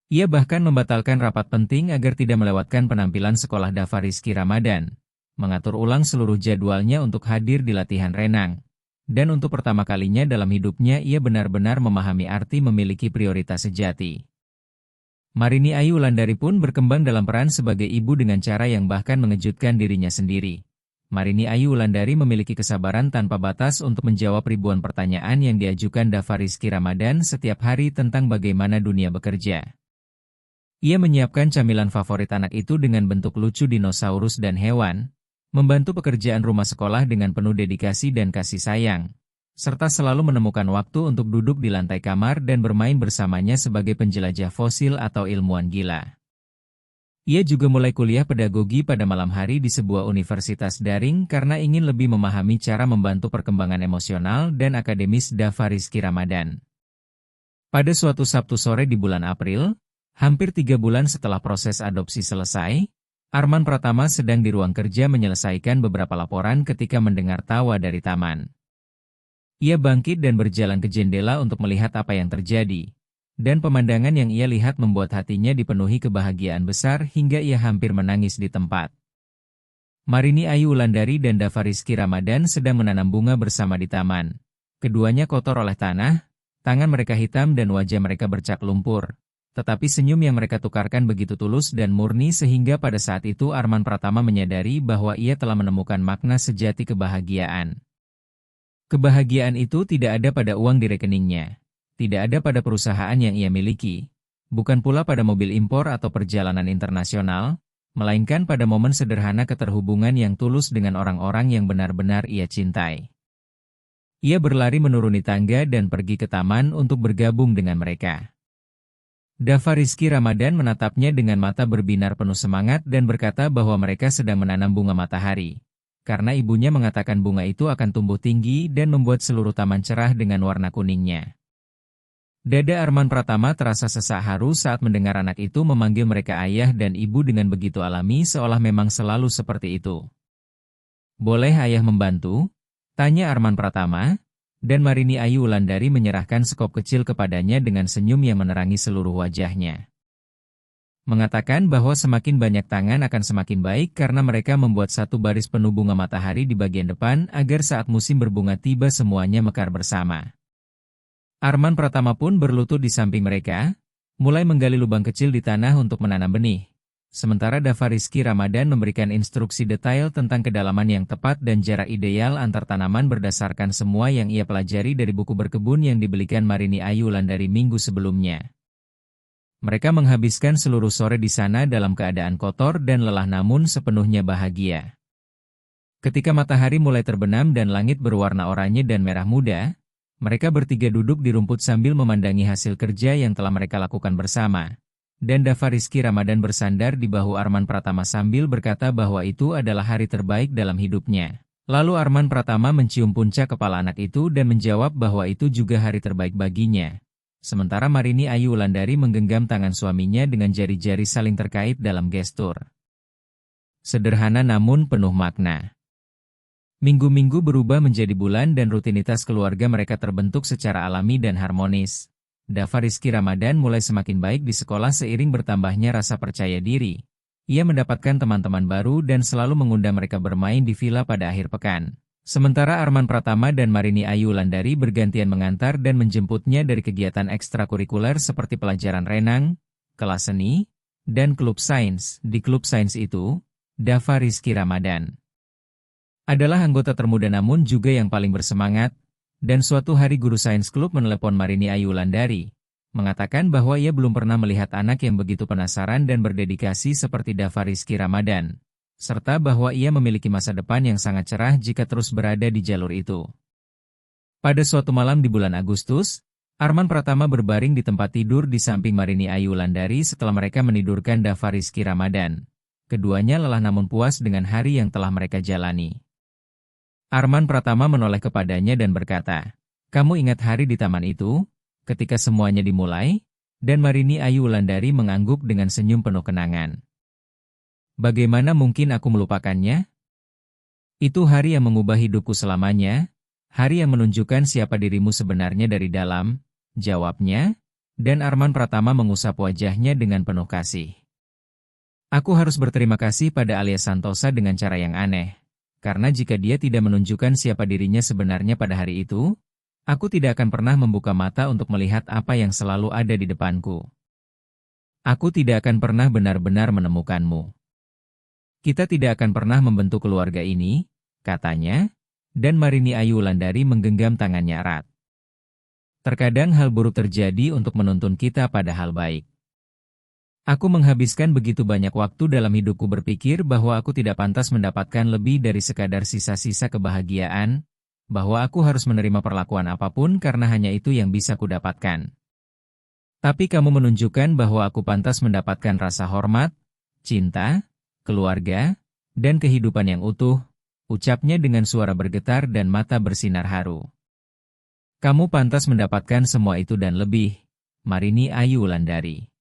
Ia bahkan membatalkan rapat penting agar tidak melewatkan penampilan sekolah Dava Rizky Ramadan, mengatur ulang seluruh jadwalnya untuk hadir di latihan renang. Dan untuk pertama kalinya dalam hidupnya ia benar-benar memahami arti memiliki prioritas sejati. Marini Ayu Wulandari pun berkembang dalam peran sebagai ibu dengan cara yang bahkan mengejutkan dirinya sendiri. Marini Ayu Wulandari memiliki kesabaran tanpa batas untuk menjawab ribuan pertanyaan yang diajukan Dava Rizky Ramadan setiap hari tentang bagaimana dunia bekerja. Ia menyiapkan camilan favorit anak itu dengan bentuk lucu dinosaurus dan hewan, membantu pekerjaan rumah sekolah dengan penuh dedikasi dan kasih sayang, serta selalu menemukan waktu untuk duduk di lantai kamar dan bermain bersamanya sebagai penjelajah fosil atau ilmuwan gila. Ia juga mulai kuliah pedagogi pada malam hari di sebuah universitas daring karena ingin lebih memahami cara membantu perkembangan emosional dan akademis Dava Rizky Ramadan. Pada suatu Sabtu sore di bulan April, hampir 3 bulan setelah proses adopsi selesai, Arman Pratama sedang di ruang kerja menyelesaikan beberapa laporan ketika mendengar tawa dari taman. Ia bangkit dan berjalan ke jendela untuk melihat apa yang terjadi. Dan pemandangan yang ia lihat membuat hatinya dipenuhi kebahagiaan besar hingga ia hampir menangis di tempat. Marini Ayu Wulandari dan Dava Rizky Ramadan sedang menanam bunga bersama di taman. Keduanya kotor oleh tanah, tangan mereka hitam dan wajah mereka bercak lumpur. Tetapi senyum yang mereka tukarkan begitu tulus dan murni sehingga pada saat itu Arman Pratama menyadari bahwa ia telah menemukan makna sejati kebahagiaan. Kebahagiaan itu tidak ada pada uang di rekeningnya. Tidak ada pada perusahaan yang ia miliki. Bukan pula pada mobil impor atau perjalanan internasional, melainkan pada momen sederhana keterhubungan yang tulus dengan orang-orang yang benar-benar ia cintai. Ia berlari menuruni tangga dan pergi ke taman untuk bergabung dengan mereka. Dava Rizky Ramadan menatapnya dengan mata berbinar penuh semangat dan berkata bahwa mereka sedang menanam bunga matahari. Karena ibunya mengatakan bunga itu akan tumbuh tinggi dan membuat seluruh taman cerah dengan warna kuningnya. Dada Arman Pratama terasa sesak haru saat mendengar anak itu memanggil mereka ayah dan ibu dengan begitu alami seolah memang selalu seperti itu. "Boleh ayah membantu?" tanya Arman Pratama, dan Marini Ayu Wulandari menyerahkan sekop kecil kepadanya dengan senyum yang menerangi seluruh wajahnya. Mengatakan bahwa semakin banyak tangan akan semakin baik karena mereka membuat satu baris penuh bunga matahari di bagian depan agar saat musim berbunga tiba semuanya mekar bersama. Arman Pratama pun berlutut di samping mereka, mulai menggali lubang kecil di tanah untuk menanam benih. Sementara Dava Rizky Ramadan memberikan instruksi detail tentang kedalaman yang tepat dan jarak ideal antar tanaman berdasarkan semua yang ia pelajari dari buku berkebun yang dibelikan Marini Ayu Wulandari minggu sebelumnya. Mereka menghabiskan seluruh sore di sana dalam keadaan kotor dan lelah namun sepenuhnya bahagia. Ketika matahari mulai terbenam dan langit berwarna oranye dan merah muda, mereka bertiga duduk di rumput sambil memandangi hasil kerja yang telah mereka lakukan bersama. Dan Dava Rizky Ramadan bersandar di bahu Arman Pratama sambil berkata bahwa itu adalah hari terbaik dalam hidupnya. Lalu Arman Pratama mencium puncak kepala anak itu dan menjawab bahwa itu juga hari terbaik baginya. Sementara Marini Ayu Wulandari menggenggam tangan suaminya dengan jari-jari saling terkait dalam gestur. Sederhana namun penuh makna. Minggu-minggu berubah menjadi bulan dan rutinitas keluarga mereka terbentuk secara alami dan harmonis. Dava Rizky Ramadan mulai semakin baik di sekolah seiring bertambahnya rasa percaya diri. Ia mendapatkan teman-teman baru dan selalu mengundang mereka bermain di villa pada akhir pekan. Sementara Arman Pratama dan Marini Ayu Wulandari bergantian mengantar dan menjemputnya dari kegiatan ekstrakurikuler seperti pelajaran renang, kelas seni, dan klub sains. Di klub sains itu, Dava Rizky Ramadan adalah anggota termuda namun juga yang paling bersemangat, dan suatu hari guru sains klub menelepon Marini Ayu Wulandari, mengatakan bahwa ia belum pernah melihat anak yang begitu penasaran dan berdedikasi seperti Dava Rizky Ramadan, serta bahwa ia memiliki masa depan yang sangat cerah jika terus berada di jalur itu. Pada suatu malam di bulan Agustus, Arman Pratama berbaring di tempat tidur di samping Marini Ayu Wulandari setelah mereka menidurkan Dava Rizky Ramadan. Keduanya lelah namun puas dengan hari yang telah mereka jalani. Arman Pratama menoleh kepadanya dan berkata, "Kamu ingat hari di taman itu, ketika semuanya dimulai?" Dan Marini Ayu Wulandari mengangguk dengan senyum penuh kenangan. "Bagaimana mungkin aku melupakannya? Itu hari yang mengubah hidupku selamanya, hari yang menunjukkan siapa dirimu sebenarnya dari dalam," jawabnya, dan Arman Pratama mengusap wajahnya dengan penuh kasih. "Aku harus berterima kasih pada Alia Santosa dengan cara yang aneh. Karena jika dia tidak menunjukkan siapa dirinya sebenarnya pada hari itu, aku tidak akan pernah membuka mata untuk melihat apa yang selalu ada di depanku. Aku tidak akan pernah benar-benar menemukanmu. Kita tidak akan pernah membentuk keluarga ini," katanya, dan Marini Ayu Wulandari menggenggam tangannya erat. "Terkadang hal buruk terjadi untuk menuntun kita pada hal baik. Aku menghabiskan begitu banyak waktu dalam hidupku berpikir bahwa aku tidak pantas mendapatkan lebih dari sekadar sisa-sisa kebahagiaan, bahwa aku harus menerima perlakuan apapun karena hanya itu yang bisa kudapatkan. Tapi kamu menunjukkan bahwa aku pantas mendapatkan rasa hormat, cinta, keluarga, dan kehidupan yang utuh," ucapnya dengan suara bergetar dan mata bersinar haru. "Kamu pantas mendapatkan semua itu dan lebih," Marini Ayu Wulandari.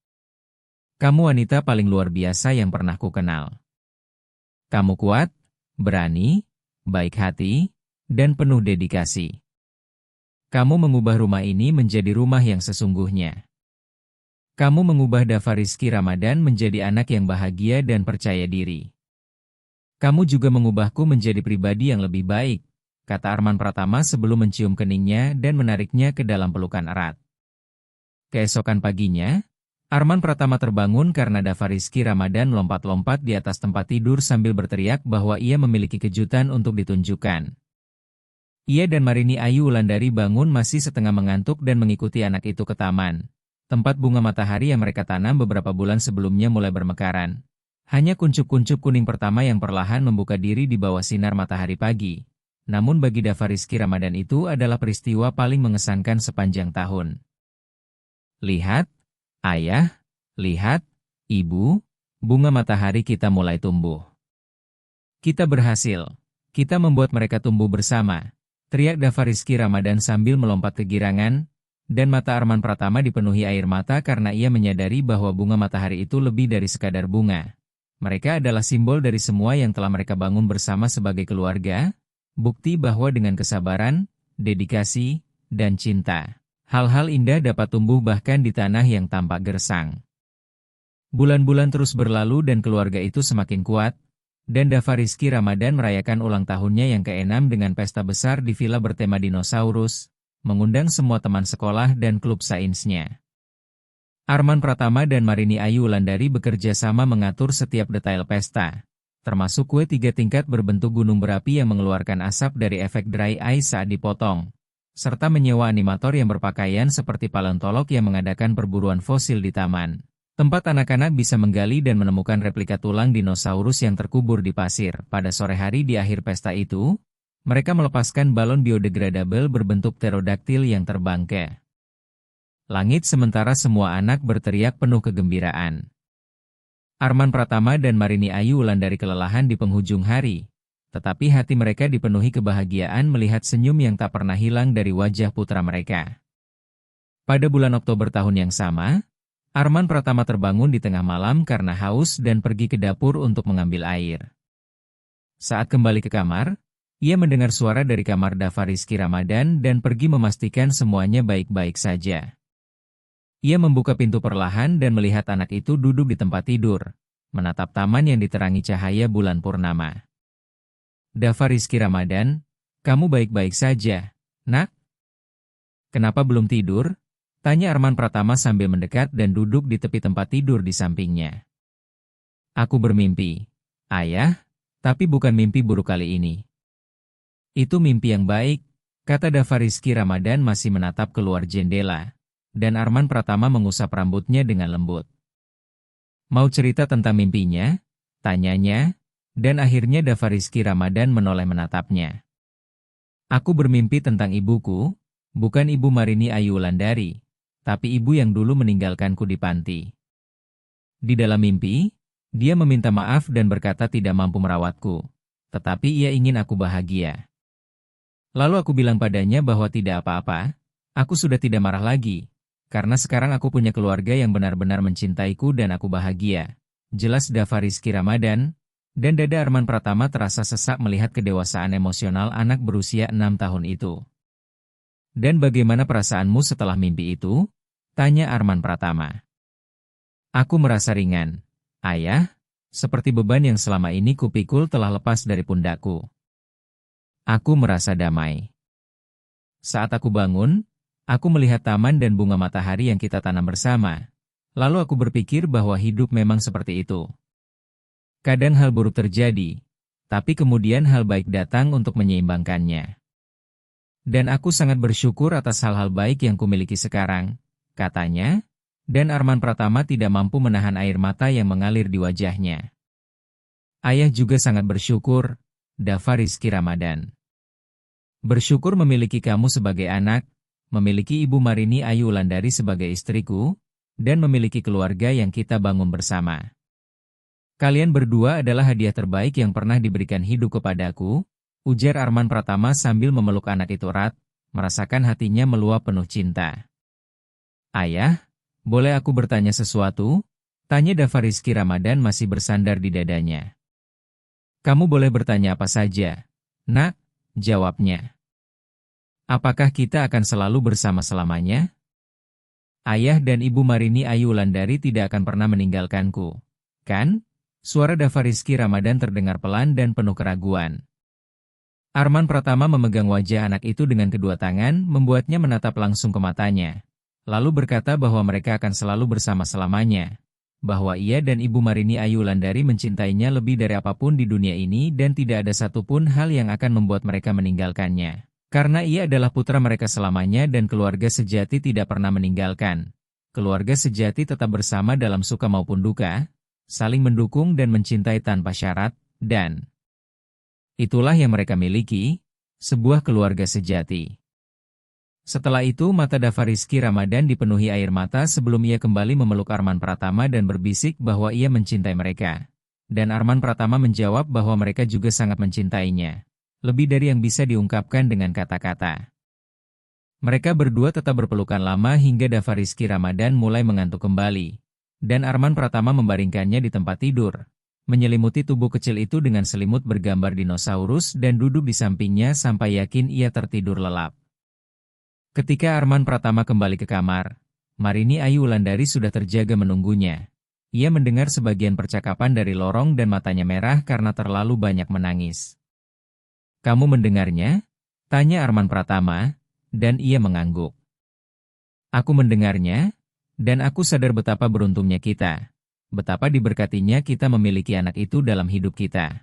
Kamu wanita paling luar biasa yang pernah kukenal. Kamu kuat, berani, baik hati, dan penuh dedikasi. Kamu mengubah rumah ini menjadi rumah yang sesungguhnya. Kamu mengubah Dava Rizky Ramadan menjadi anak yang bahagia dan percaya diri. Kamu juga mengubahku menjadi pribadi yang lebih baik, kata Arman Pratama sebelum mencium keningnya dan menariknya ke dalam pelukan erat. Keesokan paginya, Arman Pratama terbangun karena Dava Rizky Ramadan melompat-lompat di atas tempat tidur sambil berteriak bahwa ia memiliki kejutan untuk ditunjukkan. Ia dan Marini Ayu Wulandari bangun masih setengah mengantuk dan mengikuti anak itu ke taman. Tempat bunga matahari yang mereka tanam beberapa bulan sebelumnya mulai bermekaran. Hanya kuncup-kuncup kuning pertama yang perlahan membuka diri di bawah sinar matahari pagi. Namun bagi Dava Rizky Ramadan itu adalah peristiwa paling mengesankan sepanjang tahun. Lihat, Ayah, lihat, Ibu, bunga matahari kita mulai tumbuh. Kita berhasil. Kita membuat mereka tumbuh bersama, teriak Dava Rizky Ramadan sambil melompat kegirangan, dan mata Arman Pratama dipenuhi air mata karena ia menyadari bahwa bunga matahari itu lebih dari sekadar bunga. Mereka adalah simbol dari semua yang telah mereka bangun bersama sebagai keluarga, bukti bahwa dengan kesabaran, dedikasi, dan cinta, hal-hal indah dapat tumbuh bahkan di tanah yang tampak gersang. Bulan-bulan terus berlalu dan keluarga itu semakin kuat, dan Dava Rizky Ramadan merayakan ulang tahunnya yang ke-6 dengan pesta besar di villa bertema dinosaurus, mengundang semua teman sekolah dan klub sainsnya. Arman Pratama dan Marini Ayu Wulandari bekerja sama mengatur setiap detail pesta, termasuk kue 3 tingkat berbentuk gunung berapi yang mengeluarkan asap dari efek dry ice saat dipotong, serta menyewa animator yang berpakaian seperti paleontolog yang mengadakan perburuan fosil di taman. Tempat anak-anak bisa menggali dan menemukan replika tulang dinosaurus yang terkubur di pasir. Pada sore hari di akhir pesta itu, mereka melepaskan balon biodegradable berbentuk pterodaktil yang terbang ke langit sementara semua anak berteriak penuh kegembiraan. Arman Pratama dan Marini Ayu Wulandari kelelahan di penghujung hari, tetapi hati mereka dipenuhi kebahagiaan melihat senyum yang tak pernah hilang dari wajah putra mereka. Pada bulan Oktober tahun yang sama, Arman Pratama terbangun di tengah malam karena haus dan pergi ke dapur untuk mengambil air. Saat kembali ke kamar, ia mendengar suara dari kamar Dava Rizky Ramadan dan pergi memastikan semuanya baik-baik saja. Ia membuka pintu perlahan dan melihat anak itu duduk di tempat tidur, menatap taman yang diterangi cahaya bulan purnama. Dava Rizky Ramadan, kamu baik-baik saja, nak? Kenapa belum tidur? Tanya Arman Pratama sambil mendekat dan duduk di tepi tempat tidur di sampingnya. Aku bermimpi, Ayah, tapi bukan mimpi buruk kali ini. Itu mimpi yang baik, kata Dava Rizky Ramadan masih menatap keluar jendela, dan Arman Pratama mengusap rambutnya dengan lembut. Mau cerita tentang mimpinya? Tanyanya, dan akhirnya Dava Rizky Ramadan menoleh menatapnya. Aku bermimpi tentang ibuku, bukan Ibu Marini Ayu Wulandari, tapi ibu yang dulu meninggalkanku di panti. Di dalam mimpi, dia meminta maaf dan berkata tidak mampu merawatku, tetapi ia ingin aku bahagia. Lalu aku bilang padanya bahwa tidak apa-apa, aku sudah tidak marah lagi, karena sekarang aku punya keluarga yang benar-benar mencintaiku dan aku bahagia. Jelas Dava Rizky Ramadan, dan dada Arman Pratama terasa sesak melihat kedewasaan emosional anak berusia 6 tahun itu. Dan bagaimana perasaanmu setelah mimpi itu? Tanya Arman Pratama. Aku merasa ringan, Ayah, seperti beban yang selama ini kupikul telah lepas dari pundakku. Aku merasa damai. Saat aku bangun, aku melihat taman dan bunga matahari yang kita tanam bersama. Lalu aku berpikir bahwa hidup memang seperti itu. Kadang hal buruk terjadi, tapi kemudian hal baik datang untuk menyeimbangkannya. Dan aku sangat bersyukur atas hal-hal baik yang kumiliki sekarang, katanya, dan Arman Pratama tidak mampu menahan air mata yang mengalir di wajahnya. Ayah juga sangat bersyukur, Dava Rizky Ramadan. Bersyukur memiliki kamu sebagai anak, memiliki Ibu Marini Ayu Wulandari sebagai istriku, dan memiliki keluarga yang kita bangun bersama. Kalian berdua adalah hadiah terbaik yang pernah diberikan hidup kepadaku, ujar Arman Pratama sambil memeluk anak itu erat, merasakan hatinya meluap penuh cinta. Ayah, Boleh aku bertanya sesuatu? Tanya Dava Rizky Ramadan masih bersandar di dadanya. Kamu boleh bertanya apa saja. Nak, jawabnya. Apakah kita akan selalu bersama selamanya? Ayah dan Ibu Marini Ayu Wulandari tidak akan pernah meninggalkanku. Kan? Suara Dava Rizky Ramadan terdengar pelan dan penuh keraguan. Arman Pratama memegang wajah anak itu dengan kedua tangan, membuatnya menatap langsung ke matanya. Lalu berkata bahwa mereka akan selalu bersama selamanya. Bahwa ia dan Ibu Marini Ayu Wulandari mencintainya lebih dari apapun di dunia ini dan tidak ada satupun hal yang akan membuat mereka meninggalkannya. Karena ia adalah putra mereka selamanya dan keluarga sejati tidak pernah meninggalkan. Keluarga sejati tetap bersama dalam suka maupun duka, saling mendukung dan mencintai tanpa syarat, dan itulah yang mereka miliki, sebuah keluarga sejati. Setelah itu mata Dava Rizky Ramadan dipenuhi air mata sebelum ia kembali memeluk Arman Pratama dan berbisik bahwa ia mencintai mereka. Dan Arman Pratama menjawab bahwa mereka juga sangat mencintainya. Lebih dari yang bisa diungkapkan dengan kata-kata. Mereka berdua tetap berpelukan lama hingga Dava Rizky Ramadan mulai mengantuk kembali. Dan Arman Pratama membaringkannya di tempat tidur. Menyelimuti tubuh kecil itu dengan selimut bergambar dinosaurus dan duduk di sampingnya sampai yakin ia tertidur lelap. Ketika Arman Pratama kembali ke kamar, Marini Ayu Wulandari sudah terjaga menunggunya. Ia mendengar sebagian percakapan dari lorong dan matanya merah karena terlalu banyak menangis. Kamu mendengarnya? Tanya Arman Pratama, dan ia mengangguk. Aku mendengarnya, dan aku sadar betapa beruntungnya kita. Betapa diberkatinya kita memiliki anak itu dalam hidup kita.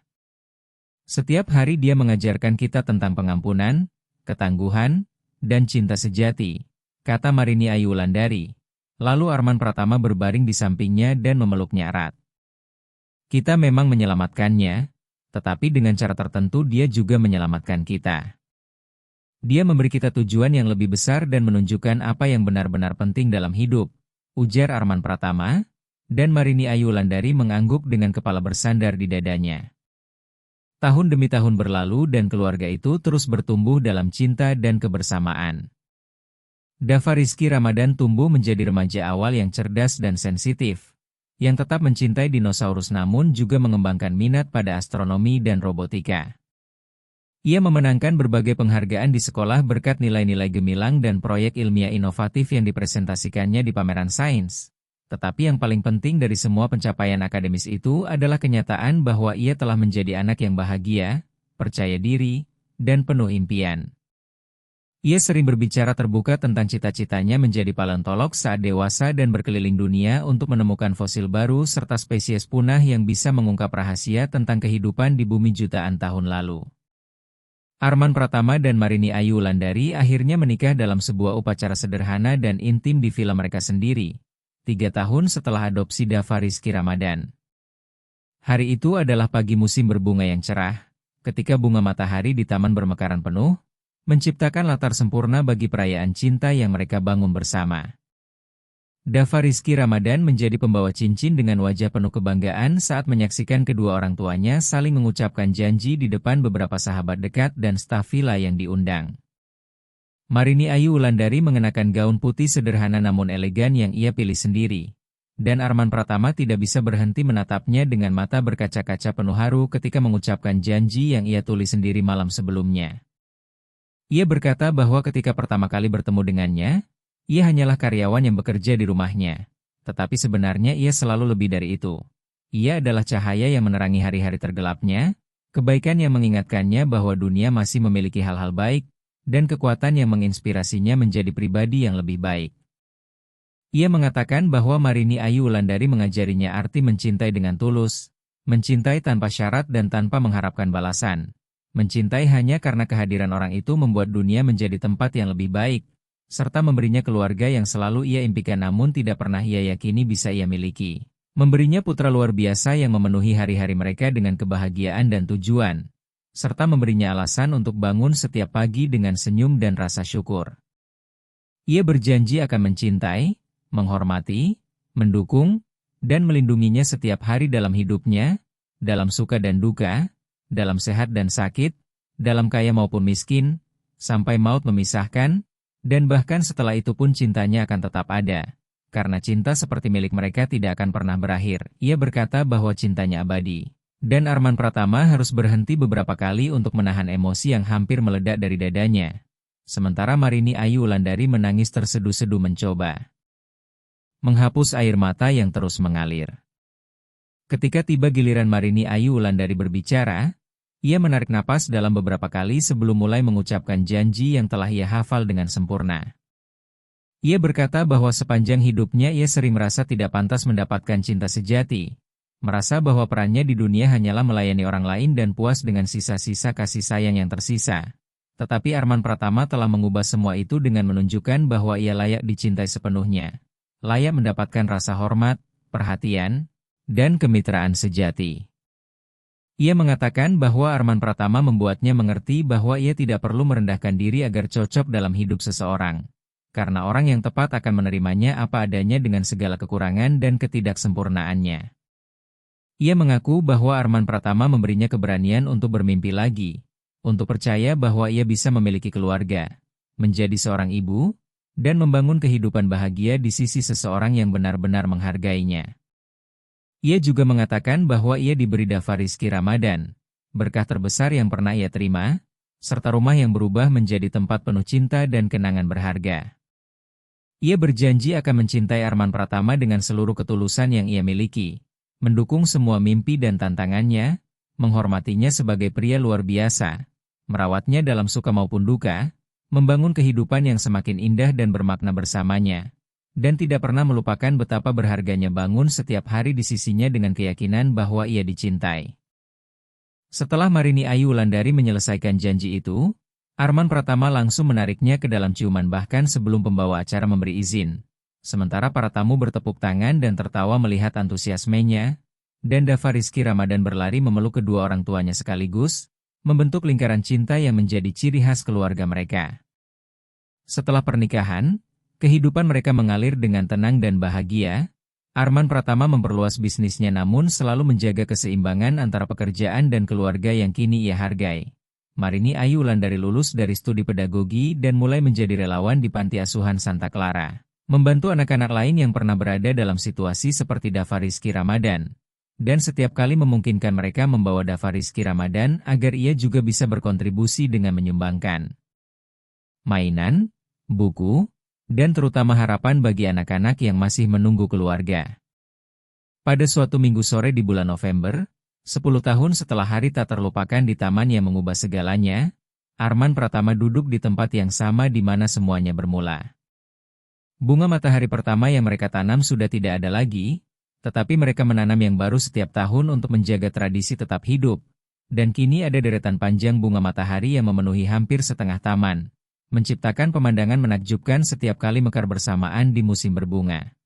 Setiap hari dia mengajarkan kita tentang pengampunan, ketangguhan, dan cinta sejati, kata Marini Ayu Wulandari. Lalu Arman Pratama berbaring di sampingnya dan memeluknya erat. Kita memang menyelamatkannya, tetapi dengan cara tertentu dia juga menyelamatkan kita. Dia memberi kita tujuan yang lebih besar dan menunjukkan apa yang benar-benar penting dalam hidup, ujar Arman Pratama, dan Marini Ayu Wulandari mengangguk dengan kepala bersandar di dadanya. Tahun demi tahun berlalu dan keluarga itu terus bertumbuh dalam cinta dan kebersamaan. Dava Rizky Ramadan tumbuh menjadi remaja awal yang cerdas dan sensitif, yang tetap mencintai dinosaurus namun juga mengembangkan minat pada astronomi dan robotika. Ia memenangkan berbagai penghargaan di sekolah berkat nilai-nilai gemilang dan proyek ilmiah inovatif yang dipresentasikannya di pameran sains. Tetapi yang paling penting dari semua pencapaian akademis itu adalah kenyataan bahwa ia telah menjadi anak yang bahagia, percaya diri, dan penuh impian. Ia sering berbicara terbuka tentang cita-citanya menjadi paleontolog saat dewasa dan berkeliling dunia untuk menemukan fosil baru serta spesies punah yang bisa mengungkap rahasia tentang kehidupan di bumi jutaan tahun lalu. Arman Pratama dan Marini Ayu Wulandari akhirnya menikah dalam sebuah upacara sederhana dan intim di villa mereka sendiri, 3 tahun setelah adopsi Dava Rizky Ramadan. Hari itu adalah pagi musim berbunga yang cerah, ketika bunga matahari di taman bermekaran penuh, menciptakan latar sempurna bagi perayaan cinta yang mereka bangun bersama. Dava Rizky Ramadan menjadi pembawa cincin dengan wajah penuh kebanggaan saat menyaksikan kedua orang tuanya saling mengucapkan janji di depan beberapa sahabat dekat dan staf villa yang diundang. Marini Ayu Wulandari mengenakan gaun putih sederhana namun elegan yang ia pilih sendiri. Dan Arman Pratama tidak bisa berhenti menatapnya dengan mata berkaca-kaca penuh haru ketika mengucapkan janji yang ia tulis sendiri malam sebelumnya. Ia berkata bahwa ketika pertama kali bertemu dengannya, ia hanyalah karyawan yang bekerja di rumahnya. Tetapi sebenarnya ia selalu lebih dari itu. Ia adalah cahaya yang menerangi hari-hari tergelapnya, kebaikan yang mengingatkannya bahwa dunia masih memiliki hal-hal baik, dan kekuatan yang menginspirasinya menjadi pribadi yang lebih baik. Ia mengatakan bahwa Marini Ayu Wulandari mengajarinya arti mencintai dengan tulus, mencintai tanpa syarat dan tanpa mengharapkan balasan. Mencintai hanya karena kehadiran orang itu membuat dunia menjadi tempat yang lebih baik, serta memberinya keluarga yang selalu ia impikan namun tidak pernah ia yakini bisa ia miliki. Memberinya putra luar biasa yang memenuhi hari-hari mereka dengan kebahagiaan dan tujuan, serta memberinya alasan untuk bangun setiap pagi dengan senyum dan rasa syukur. Ia berjanji akan mencintai, menghormati, mendukung, dan melindunginya setiap hari dalam hidupnya, dalam suka dan duka, dalam sehat dan sakit, dalam kaya maupun miskin, sampai maut memisahkan, dan bahkan setelah itu pun cintanya akan tetap ada. Karena cinta seperti milik mereka tidak akan pernah berakhir, ia berkata bahwa cintanya abadi. Dan Arman Pratama harus berhenti beberapa kali untuk menahan emosi yang hampir meledak dari dadanya. Sementara Marini Ayu Wulandari menangis terseduh-seduh mencoba menghapus air mata yang terus mengalir. Ketika tiba giliran Marini Ayu Wulandari berbicara, ia menarik napas dalam beberapa kali sebelum mulai mengucapkan janji yang telah ia hafal dengan sempurna. Ia berkata bahwa sepanjang hidupnya ia sering merasa tidak pantas mendapatkan cinta sejati, merasa bahwa perannya di dunia hanyalah melayani orang lain dan puas dengan sisa-sisa kasih sayang yang tersisa. Tetapi Arman Pratama telah mengubah semua itu dengan menunjukkan bahwa ia layak dicintai sepenuhnya, layak mendapatkan rasa hormat, perhatian, dan kemitraan sejati. Ia mengatakan bahwa Arman Pratama membuatnya mengerti bahwa ia tidak perlu merendahkan diri agar cocok dalam hidup seseorang. Karena orang yang tepat akan menerimanya apa adanya dengan segala kekurangan dan ketidaksempurnaannya. Ia mengaku bahwa Arman Pratama memberinya keberanian untuk bermimpi lagi, untuk percaya bahwa ia bisa memiliki keluarga, menjadi seorang ibu, dan membangun kehidupan bahagia di sisi seseorang yang benar-benar menghargainya. Ia juga mengatakan bahwa ia diberi Dava Rizky Ramadan, berkah terbesar yang pernah ia terima, serta rumah yang berubah menjadi tempat penuh cinta dan kenangan berharga. Ia berjanji akan mencintai Arman Pratama dengan seluruh ketulusan yang ia miliki, mendukung semua mimpi dan tantangannya, menghormatinya sebagai pria luar biasa, merawatnya dalam suka maupun duka, membangun kehidupan yang semakin indah dan bermakna bersamanya, dan tidak pernah melupakan betapa berharganya bangun setiap hari di sisinya dengan keyakinan bahwa ia dicintai. Setelah Marini Ayu Wulandari menyelesaikan janji itu, Arman Pratama langsung menariknya ke dalam ciuman bahkan sebelum pembawa acara memberi izin. Sementara para tamu bertepuk tangan dan tertawa melihat antusiasmenya, dan Dava Rizky Ramadan berlari memeluk kedua orang tuanya sekaligus, membentuk lingkaran cinta yang menjadi ciri khas keluarga mereka. Setelah pernikahan, kehidupan mereka mengalir dengan tenang dan bahagia. Arman Pratama memperluas bisnisnya namun selalu menjaga keseimbangan antara pekerjaan dan keluarga yang kini ia hargai. Marini Ayu Wulandari lulus dari studi pedagogi dan mulai menjadi relawan di Panti Asuhan Santa Clara, membantu anak-anak lain yang pernah berada dalam situasi seperti Dava Rizky Ramadan. Dan setiap kali memungkinkan mereka membawa Dava Rizky Ramadan agar ia juga bisa berkontribusi dengan menyumbangkan mainan, buku, dan terutama harapan bagi anak-anak yang masih menunggu keluarga. Pada suatu minggu sore di bulan November, 10 tahun setelah hari tak terlupakan di taman yang mengubah segalanya, Arman Pratama duduk di tempat yang sama di mana semuanya bermula. Bunga matahari pertama yang mereka tanam sudah tidak ada lagi, tetapi mereka menanam yang baru setiap tahun untuk menjaga tradisi tetap hidup, dan kini ada deretan panjang bunga matahari yang memenuhi hampir setengah taman, menciptakan pemandangan menakjubkan setiap kali mekar bersamaan di musim berbunga.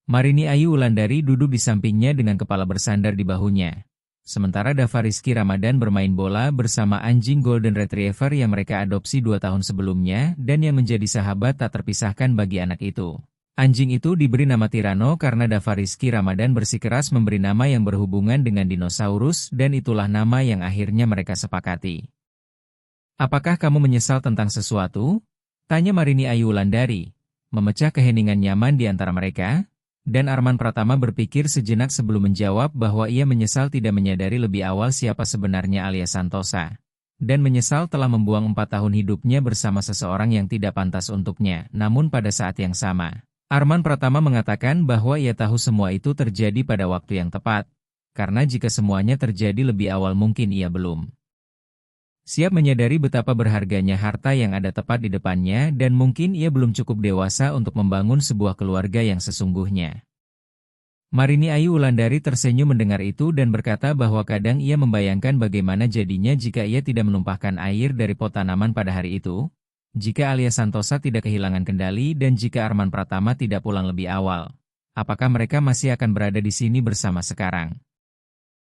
Marini Ayu Wulandari duduk di sampingnya dengan kepala bersandar di bahunya. Sementara Dava Rizky Ramadan bermain bola bersama anjing Golden Retriever yang mereka adopsi 2 tahun sebelumnya dan yang menjadi sahabat tak terpisahkan bagi anak itu. Anjing itu diberi nama Tirano karena Dava Rizky Ramadan bersikeras memberi nama yang berhubungan dengan dinosaurus dan itulah nama yang akhirnya mereka sepakati. "Apakah kamu menyesal tentang sesuatu?" tanya Marini Ayu Wulandari, memecah keheningan nyaman di antara mereka. Dan Arman Pratama berpikir sejenak sebelum menjawab bahwa ia menyesal tidak menyadari lebih awal siapa sebenarnya Alia Santosa. Dan menyesal telah membuang 4 tahun hidupnya bersama seseorang yang tidak pantas untuknya. Namun pada saat yang sama, Arman Pratama mengatakan bahwa ia tahu semua itu terjadi pada waktu yang tepat. Karena jika semuanya terjadi lebih awal mungkin ia belum siap menyadari betapa berharganya harta yang ada tepat di depannya dan mungkin ia belum cukup dewasa untuk membangun sebuah keluarga yang sesungguhnya. Marini Ayu Wulandari tersenyum mendengar itu dan berkata bahwa kadang ia membayangkan bagaimana jadinya jika ia tidak menumpahkan air dari pot tanaman pada hari itu, jika Alia Santosa tidak kehilangan kendali dan jika Arman Pratama tidak pulang lebih awal. Apakah mereka masih akan berada di sini bersama sekarang?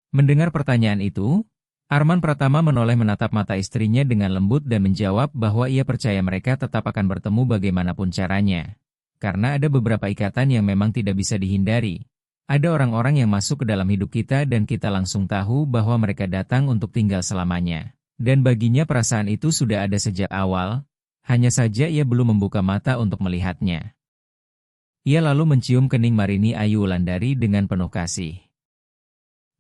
Mendengar pertanyaan itu, Arman Pratama menoleh menatap mata istrinya dengan lembut dan menjawab bahwa ia percaya mereka tetap akan bertemu bagaimanapun caranya. Karena ada beberapa ikatan yang memang tidak bisa dihindari. Ada orang-orang yang masuk ke dalam hidup kita dan kita langsung tahu bahwa mereka datang untuk tinggal selamanya. Dan baginya perasaan itu sudah ada sejak awal, hanya saja ia belum membuka mata untuk melihatnya. Ia lalu mencium kening Marini Ayu Wulandari dengan penuh kasih.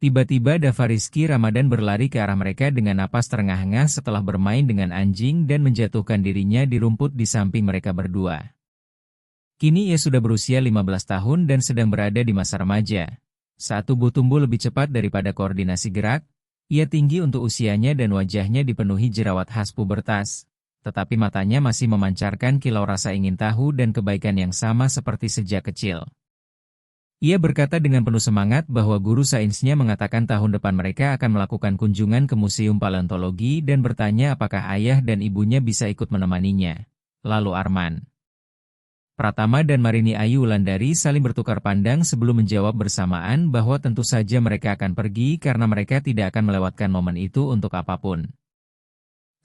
Tiba-tiba Dava Rizky Ramadan berlari ke arah mereka dengan napas terengah-engah setelah bermain dengan anjing dan menjatuhkan dirinya di rumput di samping mereka berdua. Kini ia sudah berusia 15 tahun dan sedang berada di masa remaja. Saat tubuh tumbuh lebih cepat daripada koordinasi gerak, ia tinggi untuk usianya dan wajahnya dipenuhi jerawat khas pubertas. Tetapi matanya masih memancarkan kilau rasa ingin tahu dan kebaikan yang sama seperti sejak kecil. Ia berkata dengan penuh semangat bahwa guru sainsnya mengatakan tahun depan mereka akan melakukan kunjungan ke Museum Paleontologi dan bertanya apakah ayah dan ibunya bisa ikut menemaninya. Lalu Arman Pratama dan Marini Ayu Wulandari saling bertukar pandang sebelum menjawab bersamaan bahwa tentu saja mereka akan pergi karena mereka tidak akan melewatkan momen itu untuk apapun.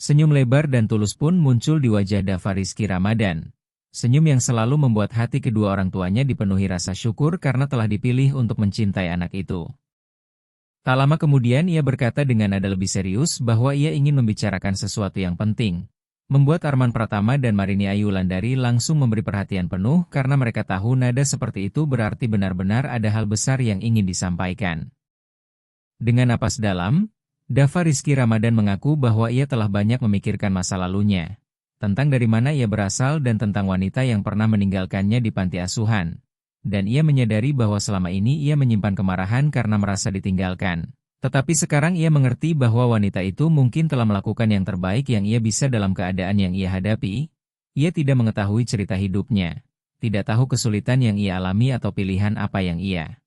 Senyum lebar dan tulus pun muncul di wajah Dava Rizky Ramadan. Senyum yang selalu membuat hati kedua orang tuanya dipenuhi rasa syukur karena telah dipilih untuk mencintai anak itu. Tak lama kemudian ia berkata dengan nada lebih serius bahwa ia ingin membicarakan sesuatu yang penting. Membuat Arman Pratama dan Marini Ayu Wulandari langsung memberi perhatian penuh karena mereka tahu nada seperti itu berarti benar-benar ada hal besar yang ingin disampaikan. Dengan napas dalam, Dava Rizky Ramadan mengaku bahwa ia telah banyak memikirkan masa lalunya, tentang dari mana ia berasal dan tentang wanita yang pernah meninggalkannya di panti asuhan. Dan ia menyadari bahwa selama ini ia menyimpan kemarahan karena merasa ditinggalkan. Tetapi sekarang ia mengerti bahwa wanita itu mungkin telah melakukan yang terbaik yang ia bisa dalam keadaan yang ia hadapi. Ia tidak mengetahui cerita hidupnya, tidak tahu kesulitan yang ia alami atau pilihan apa yang ia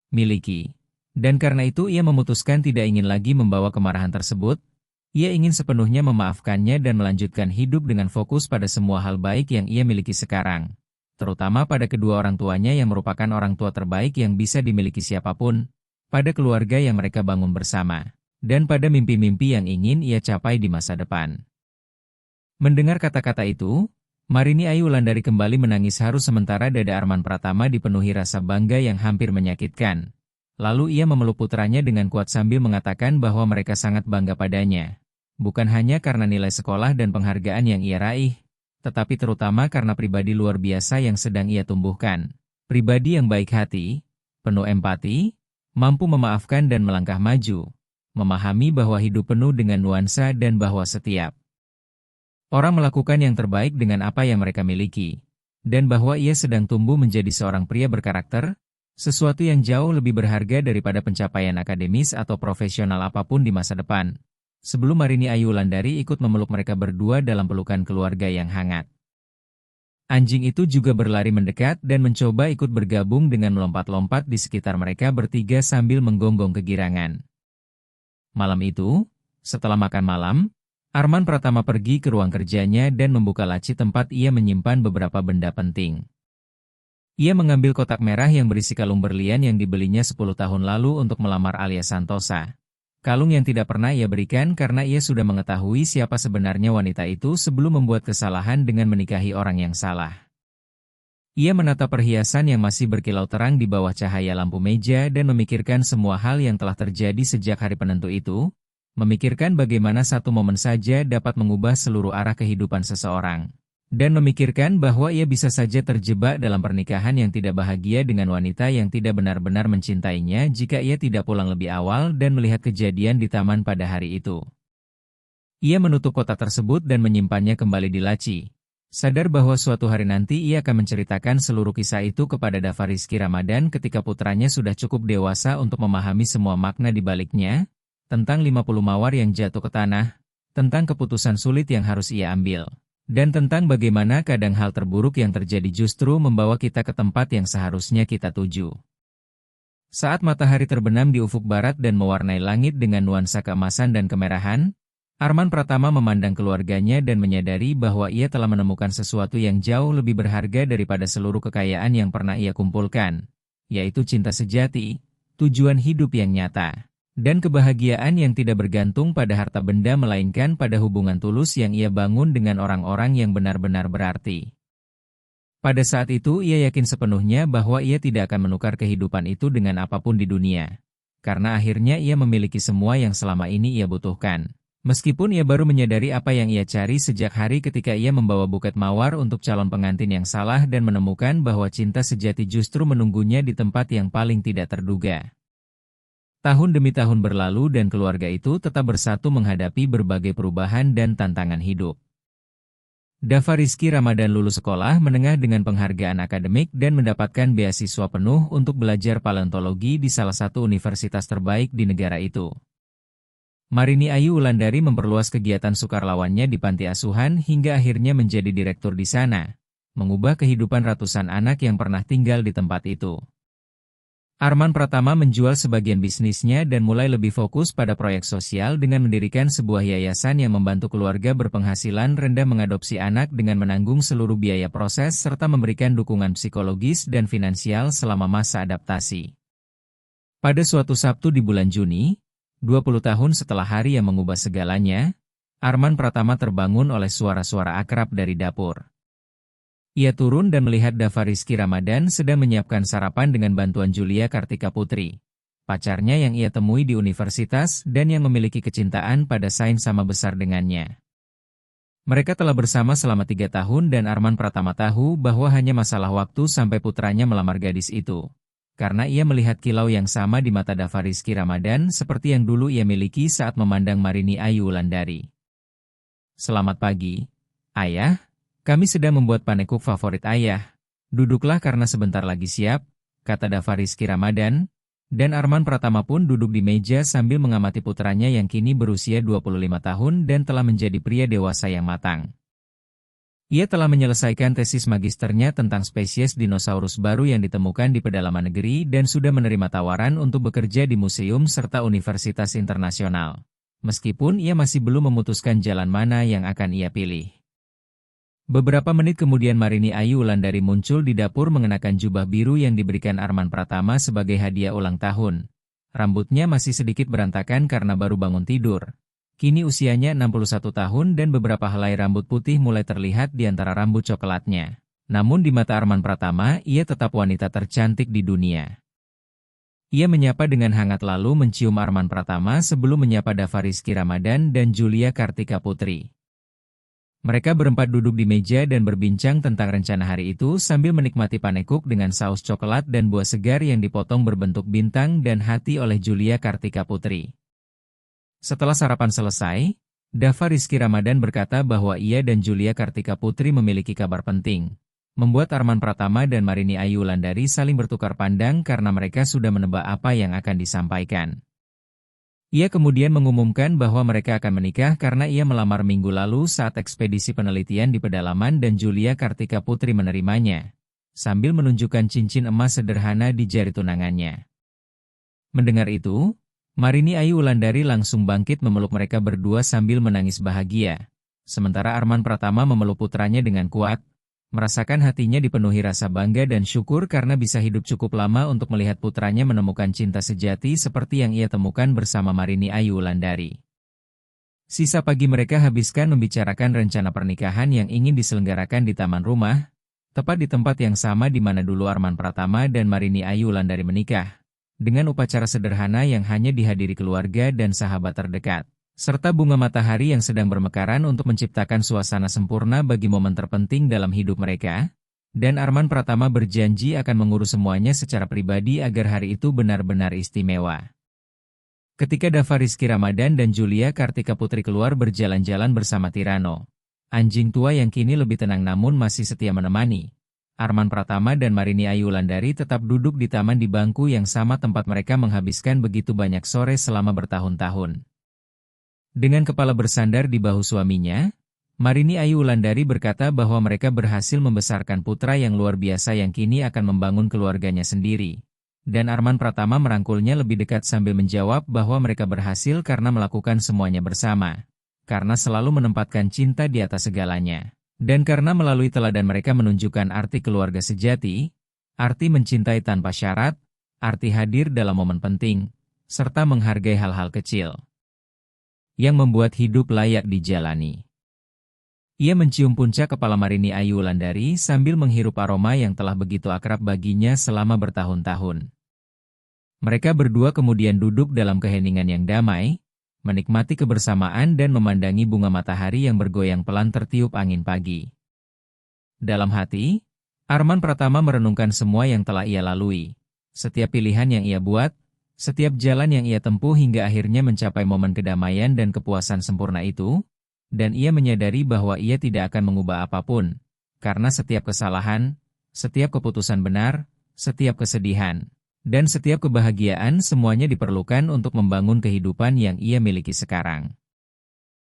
miliki. Dan karena itu ia memutuskan tidak ingin lagi membawa kemarahan tersebut. Ia ingin sepenuhnya memaafkannya dan melanjutkan hidup dengan fokus pada semua hal baik yang ia miliki sekarang. Terutama pada kedua orang tuanya yang merupakan orang tua terbaik yang bisa dimiliki siapapun, pada keluarga yang mereka bangun bersama, dan pada mimpi-mimpi yang ingin ia capai di masa depan. Mendengar kata-kata itu, Marini Ayu Wulandari kembali menangis haru sementara dada Arman Pratama dipenuhi rasa bangga yang hampir menyakitkan. Lalu ia memeluk putranya dengan kuat sambil mengatakan bahwa mereka sangat bangga padanya. Bukan hanya karena nilai sekolah dan penghargaan yang ia raih, tetapi terutama karena pribadi luar biasa yang sedang ia tumbuhkan. Pribadi yang baik hati, penuh empati, mampu memaafkan dan melangkah maju, memahami bahwa hidup penuh dengan nuansa dan bahwa setiap orang melakukan yang terbaik dengan apa yang mereka miliki, dan bahwa ia sedang tumbuh menjadi seorang pria berkarakter, sesuatu yang jauh lebih berharga daripada pencapaian akademis atau profesional apapun di masa depan. Sebelum Marini Ayu Wulandari ikut memeluk mereka berdua dalam pelukan keluarga yang hangat. Anjing itu juga berlari mendekat dan mencoba ikut bergabung dengan melompat-lompat di sekitar mereka bertiga sambil menggonggong kegirangan. Malam itu, setelah makan malam, Arman Pratama pergi ke ruang kerjanya dan membuka laci tempat ia menyimpan beberapa benda penting. Ia mengambil kotak merah yang berisi kalung berlian yang dibelinya 10 tahun lalu untuk melamar Alia Santosa. Kalung yang tidak pernah ia berikan karena ia sudah mengetahui siapa sebenarnya wanita itu sebelum membuat kesalahan dengan menikahi orang yang salah. Ia menatap perhiasan yang masih berkilau terang di bawah cahaya lampu meja dan memikirkan semua hal yang telah terjadi sejak hari penentu itu, memikirkan bagaimana satu momen saja dapat mengubah seluruh arah kehidupan seseorang. Dan memikirkan bahwa ia bisa saja terjebak dalam pernikahan yang tidak bahagia dengan wanita yang tidak benar-benar mencintainya jika ia tidak pulang lebih awal dan melihat kejadian di taman pada hari itu. Ia menutup kotak tersebut dan menyimpannya kembali di laci. Sadar bahwa suatu hari nanti ia akan menceritakan seluruh kisah itu kepada Dava Rizky Ramadan ketika putranya sudah cukup dewasa untuk memahami semua makna di baliknya, tentang 50 mawar yang jatuh ke tanah, tentang keputusan sulit yang harus ia ambil. Dan tentang bagaimana kadang hal terburuk yang terjadi justru membawa kita ke tempat yang seharusnya kita tuju. Saat matahari terbenam di ufuk barat dan mewarnai langit dengan nuansa keemasan dan kemerahan, Arman Pratama memandang keluarganya dan menyadari bahwa ia telah menemukan sesuatu yang jauh lebih berharga daripada seluruh kekayaan yang pernah ia kumpulkan, yaitu cinta sejati, tujuan hidup yang nyata, dan kebahagiaan yang tidak bergantung pada harta benda melainkan pada hubungan tulus yang ia bangun dengan orang-orang yang benar-benar berarti. Pada saat itu ia yakin sepenuhnya bahwa ia tidak akan menukar kehidupan itu dengan apapun di dunia. Karena akhirnya ia memiliki semua yang selama ini ia butuhkan. Meskipun ia baru menyadari apa yang ia cari sejak hari ketika ia membawa buket mawar untuk calon pengantin yang salah dan menemukan bahwa cinta sejati justru menunggunya di tempat yang paling tidak terduga. Tahun demi tahun berlalu dan keluarga itu tetap bersatu menghadapi berbagai perubahan dan tantangan hidup. Dava Rizky Ramadan lulus sekolah menengah dengan penghargaan akademik dan mendapatkan beasiswa penuh untuk belajar paleontologi di salah satu universitas terbaik di negara itu. Marini Ayu Wulandari memperluas kegiatan sukarlawannya di panti asuhan hingga akhirnya menjadi direktur di sana, mengubah kehidupan ratusan anak yang pernah tinggal di tempat itu. Arman Pratama menjual sebagian bisnisnya dan mulai lebih fokus pada proyek sosial dengan mendirikan sebuah yayasan yang membantu keluarga berpenghasilan rendah mengadopsi anak dengan menanggung seluruh biaya proses serta memberikan dukungan psikologis dan finansial selama masa adaptasi. Pada suatu Sabtu di bulan Juni, 20 tahun setelah hari yang mengubah segalanya, Arman Pratama terbangun oleh suara-suara akrab dari dapur. Ia turun dan melihat Dava Rizky Ramadan sedang menyiapkan sarapan dengan bantuan Julia Kartika Putri, pacarnya yang ia temui di universitas dan yang memiliki kecintaan pada sains sama besar dengannya. Mereka telah bersama selama 3 tahun dan Arman Pratama tahu bahwa hanya masalah waktu sampai putranya melamar gadis itu. Karena ia melihat kilau yang sama di mata Dava Rizky Ramadan seperti yang dulu ia miliki saat memandang Marini Ayu Wulandari. Selamat pagi, Ayah. Kami sedang membuat panekuk favorit Ayah. Duduklah karena sebentar lagi siap, kata Dava Rizky Ramadan. Dan Arman Pratama pun duduk di meja sambil mengamati putranya yang kini berusia 25 tahun dan telah menjadi pria dewasa yang matang. Ia telah menyelesaikan tesis magisternya tentang spesies dinosaurus baru yang ditemukan di pedalaman negeri dan sudah menerima tawaran untuk bekerja di museum serta universitas internasional. Meskipun ia masih belum memutuskan jalan mana yang akan ia pilih. Beberapa menit kemudian Marini Ayu Wulandari muncul di dapur mengenakan jubah biru yang diberikan Arman Pratama sebagai hadiah ulang tahun. Rambutnya masih sedikit berantakan karena baru bangun tidur. Kini usianya 61 tahun dan beberapa helai rambut putih mulai terlihat di antara rambut coklatnya. Namun di mata Arman Pratama, ia tetap wanita tercantik di dunia. Ia menyapa dengan hangat lalu mencium Arman Pratama sebelum menyapa Dava Rizky Ramadan dan Julia Kartika Putri. Mereka berempat duduk di meja dan berbincang tentang rencana hari itu sambil menikmati panekuk dengan saus coklat dan buah segar yang dipotong berbentuk bintang dan hati oleh Julia Kartika Putri. Setelah sarapan selesai, Dava Rizky Ramadan berkata bahwa ia dan Julia Kartika Putri memiliki kabar penting, membuat Arman Pratama dan Marini Ayu Wulandari saling bertukar pandang karena mereka sudah menebak apa yang akan disampaikan. Ia kemudian mengumumkan bahwa mereka akan menikah karena ia melamar minggu lalu saat ekspedisi penelitian di pedalaman dan Julia Kartika Putri menerimanya, sambil menunjukkan cincin emas sederhana di jari tunangannya. Mendengar itu, Marini Ayu Wulandari langsung bangkit memeluk mereka berdua sambil menangis bahagia, sementara Arman Pratama memeluk putranya dengan kuat, merasakan hatinya dipenuhi rasa bangga dan syukur karena bisa hidup cukup lama untuk melihat putranya menemukan cinta sejati seperti yang ia temukan bersama Marini Ayu Wulandari. Sisa pagi mereka habiskan membicarakan rencana pernikahan yang ingin diselenggarakan di taman rumah, tepat di tempat yang sama di mana dulu Arman Pratama dan Marini Ayu Wulandari menikah, dengan upacara sederhana yang hanya dihadiri keluarga dan sahabat terdekat, serta bunga matahari yang sedang bermekaran untuk menciptakan suasana sempurna bagi momen terpenting dalam hidup mereka, dan Arman Pratama berjanji akan mengurus semuanya secara pribadi agar hari itu benar-benar istimewa. Ketika Dava Rizky Ramadan dan Julia Kartika Putri keluar berjalan-jalan bersama Tirano, anjing tua yang kini lebih tenang namun masih setia menemani, Arman Pratama dan Marini Ayu Wulandari tetap duduk di taman di bangku yang sama tempat mereka menghabiskan begitu banyak sore selama bertahun-tahun. Dengan kepala bersandar di bahu suaminya, Marini Ayu Wulandari berkata bahwa mereka berhasil membesarkan putra yang luar biasa yang kini akan membangun keluarganya sendiri. Dan Arman Pratama merangkulnya lebih dekat sambil menjawab bahwa mereka berhasil karena melakukan semuanya bersama. Karena selalu menempatkan cinta di atas segalanya. Dan karena melalui teladan mereka menunjukkan arti keluarga sejati, arti mencintai tanpa syarat, arti hadir dalam momen penting, serta menghargai hal-hal kecil yang membuat hidup layak dijalani. Ia mencium puncak kepala Marini Ayu Wulandari sambil menghirup aroma yang telah begitu akrab baginya selama bertahun-tahun. Mereka berdua kemudian duduk dalam keheningan yang damai, menikmati kebersamaan dan memandangi bunga matahari yang bergoyang pelan tertiup angin pagi. Dalam hati, Arman Pratama merenungkan semua yang telah ia lalui, setiap pilihan yang ia buat, setiap jalan yang ia tempuh hingga akhirnya mencapai momen kedamaian dan kepuasan sempurna itu, dan ia menyadari bahwa ia tidak akan mengubah apapun, karena setiap kesalahan, setiap keputusan benar, setiap kesedihan, dan setiap kebahagiaan semuanya diperlukan untuk membangun kehidupan yang ia miliki sekarang.